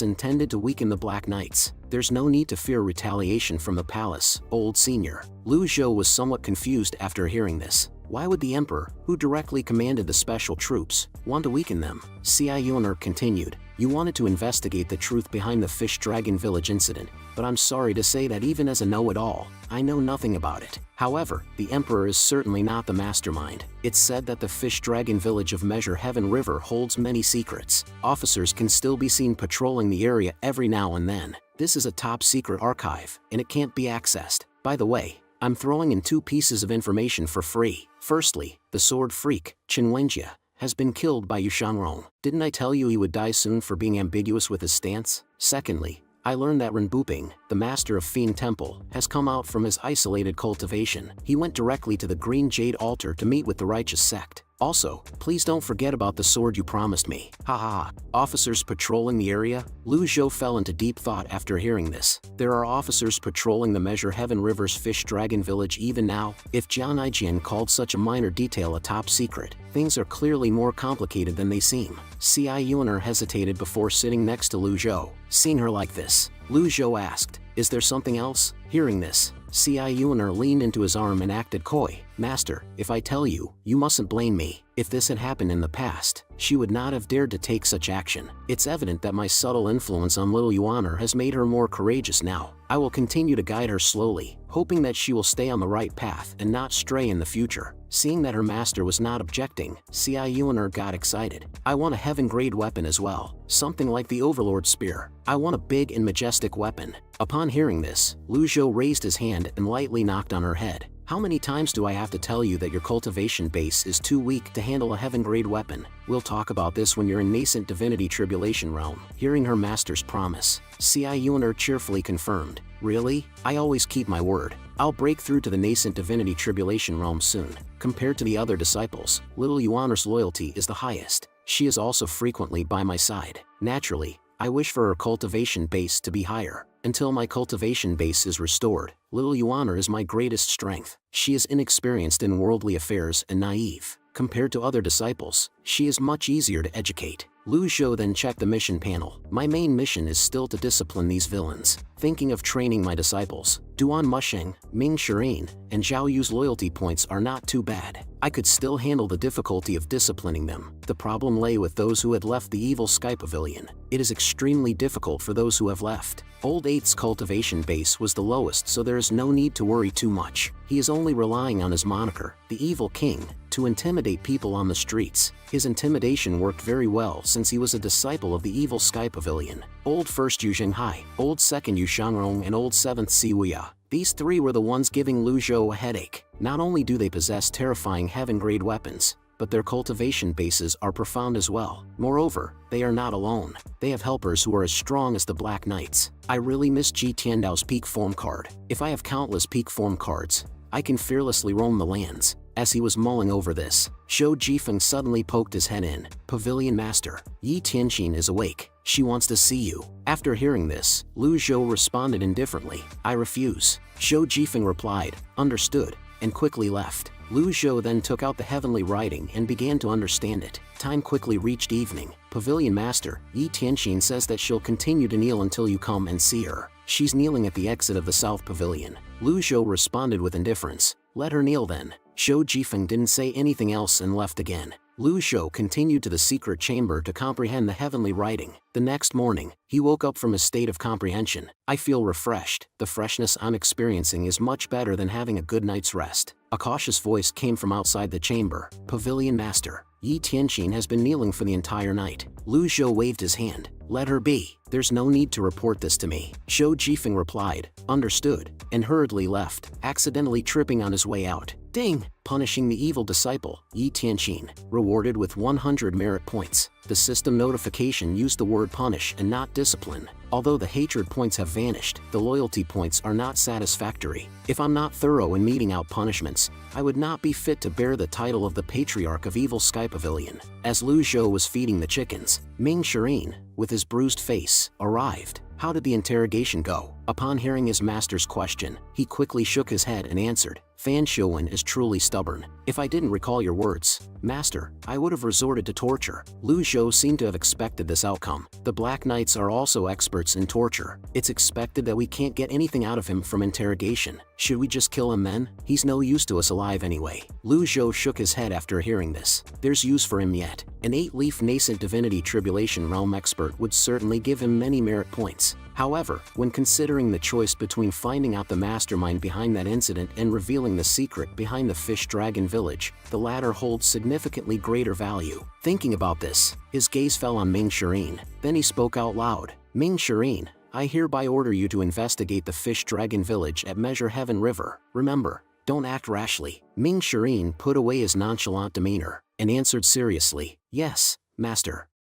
intended to weaken the Black Knights. There's no need to fear retaliation from the palace, old senior. Lu Zhou was somewhat confused after hearing this. Why would the emperor, who directly commanded the special troops, want to weaken them? Yuaner continued. You wanted to investigate the truth behind the Fish Dragon Village incident, but I'm sorry to say that even as a know-it-all, I know nothing about it. However, the Emperor is certainly not the mastermind. It's said that the Fish Dragon Village of Measure Heaven River holds many secrets. Officers can still be seen patrolling the area every now and then. This is a top-secret archive, and it can't be accessed. By the way, I'm throwing in 2 pieces of information for free. Firstly, the sword freak, Chen Wenjie, has been killed by Yu Shangrong. Didn't I tell you he would die soon for being ambiguous with his stance? Secondly, I learned that Ren Buping, the master of Fiend Temple, has come out from his isolated cultivation. He went directly to the Green Jade Altar to meet with the righteous sect. Also, please don't forget about the sword you promised me. Haha. Officers patrolling the area? Lu Zhou fell into deep thought after hearing this. There are officers patrolling the Measure Heaven River's Fish Dragon Village even now? If Jian Aijian called such a minor detail a top secret, things are clearly more complicated than they seem. Yuaner hesitated before sitting next to Lu Zhou. Seeing her like this, Lu Zhou asked, "Is there something else?" Hearing this, Yuaner leaned into his arm and acted coy. "Master, if I tell you, you mustn't blame me. If this had happened in the past, she would not have dared to take such action. It's evident that my subtle influence on little Yuan has made her more courageous now. I will continue to guide her slowly, hoping that she will stay on the right path and not stray in the future. Seeing that her master was not objecting, Yuan got excited. I want a heaven-grade weapon as well, something like the Overlord Spear. I want a big and majestic weapon. Upon hearing this, Lu Zhou raised his hand and lightly knocked on her head. How many times do I have to tell you that your cultivation base is too weak to handle a heaven-grade weapon? We'll talk about this when you're in nascent divinity tribulation realm. Hearing her master's promise, Yuan cheerfully confirmed. Really? I always keep my word. I'll break through to the nascent divinity tribulation realm soon. Compared to the other disciples, little Yuan's loyalty is the highest. She is also frequently by my side. Naturally, I wish for her cultivation base to be higher. Until my cultivation base is restored, little Yuan is my greatest strength. She is inexperienced in worldly affairs and naive. Compared to other disciples, she is much easier to educate. Lu Zhou then checked the mission panel. My main mission is still to discipline these villains. Thinking of training my disciples, Duan Musheng, Ming Shirin, and Zhao Yu's loyalty points are not too bad. I could still handle the difficulty of disciplining them. The problem lay with those who had left the evil Sky Pavilion. It is extremely difficult for those who have left. Old 8's cultivation base was the lowest, so there is no need to worry too much. He is only relying on his moniker, the Evil King, to intimidate people on the streets. His intimidation worked very well since he was a disciple of the evil Sky Pavilion. Old 1st Yu Zhenghai, Old 2nd Yu Shangrong, and Old 7th Siwuya. These three were the ones giving Lu Zhou a headache. Not only do they possess terrifying heaven-grade weapons, but their cultivation bases are profound as well. Moreover, they are not alone. They have helpers who are as strong as the Black Knights. I really miss Ji Tiandao's peak form card. If I have countless peak form cards, I can fearlessly roam the lands. As he was mulling over this, Zhou Jifeng suddenly poked his head in. Pavilion Master, Yi Tianqin is awake. She wants to see you. After hearing this, Lu Zhou responded indifferently. I refuse. Zhou Jifeng replied, understood, and quickly left. Lu Zhou then took out the heavenly writing and began to understand it. Time quickly reached evening. Pavilion Master, Yi Tianqin says that she'll continue to kneel until you come and see her. She's kneeling at the exit of the South Pavilion. Lu Zhou responded with indifference. Let her kneel then. Zhou Jifeng didn't say anything else and left again. Lu Zhou continued to the secret chamber to comprehend the heavenly writing. The next morning, he woke up from his state of comprehension. I feel refreshed. The freshness I'm experiencing is much better than having a good night's rest. A cautious voice came from outside the chamber. Pavilion Master, Yi Tianqin has been kneeling for the entire night. Lu Zhou waved his hand. Let her be. There's no need to report this to me. Zhou Jifeng replied, understood, and hurriedly left, accidentally tripping on his way out. Ding! Punishing the evil disciple, Yi Tianqin, rewarded with 100 merit points. The system notification used the word punish and not discipline. Although the hatred points have vanished, the loyalty points are not satisfactory. If I'm not thorough in meting out punishments, I would not be fit to bear the title of the Patriarch of Evil Sky Pavilion. As Lu Zhou was feeding the chickens, Ming Shirin, with his bruised face, arrived. How did the interrogation go? Upon hearing his master's question, he quickly shook his head and answered, Fan Xiuwen is truly stubborn. If I didn't recall your words, Master, I would have resorted to torture. Lu Zhou seemed to have expected this outcome. The Black Knights are also experts in torture. It's expected that we can't get anything out of him from interrogation. Should we just kill him then? He's no use to us alive anyway. Lu Zhou shook his head after hearing this. There's use for him yet. An 8-leaf nascent divinity tribulation realm expert would certainly give him many merit points. However, when considering the choice between finding out the mastermind behind that incident and revealing the secret behind the Fish Dragon Village, the latter holds significantly greater value. Thinking about this, his gaze fell on Ming Shirin. Then he spoke out loud. Ming Shirin, I hereby order you to investigate the Fish Dragon Village at Measure Heaven River. Remember, don't act rashly. Ming Shirin put away his nonchalant demeanor and answered seriously, Yes, Master.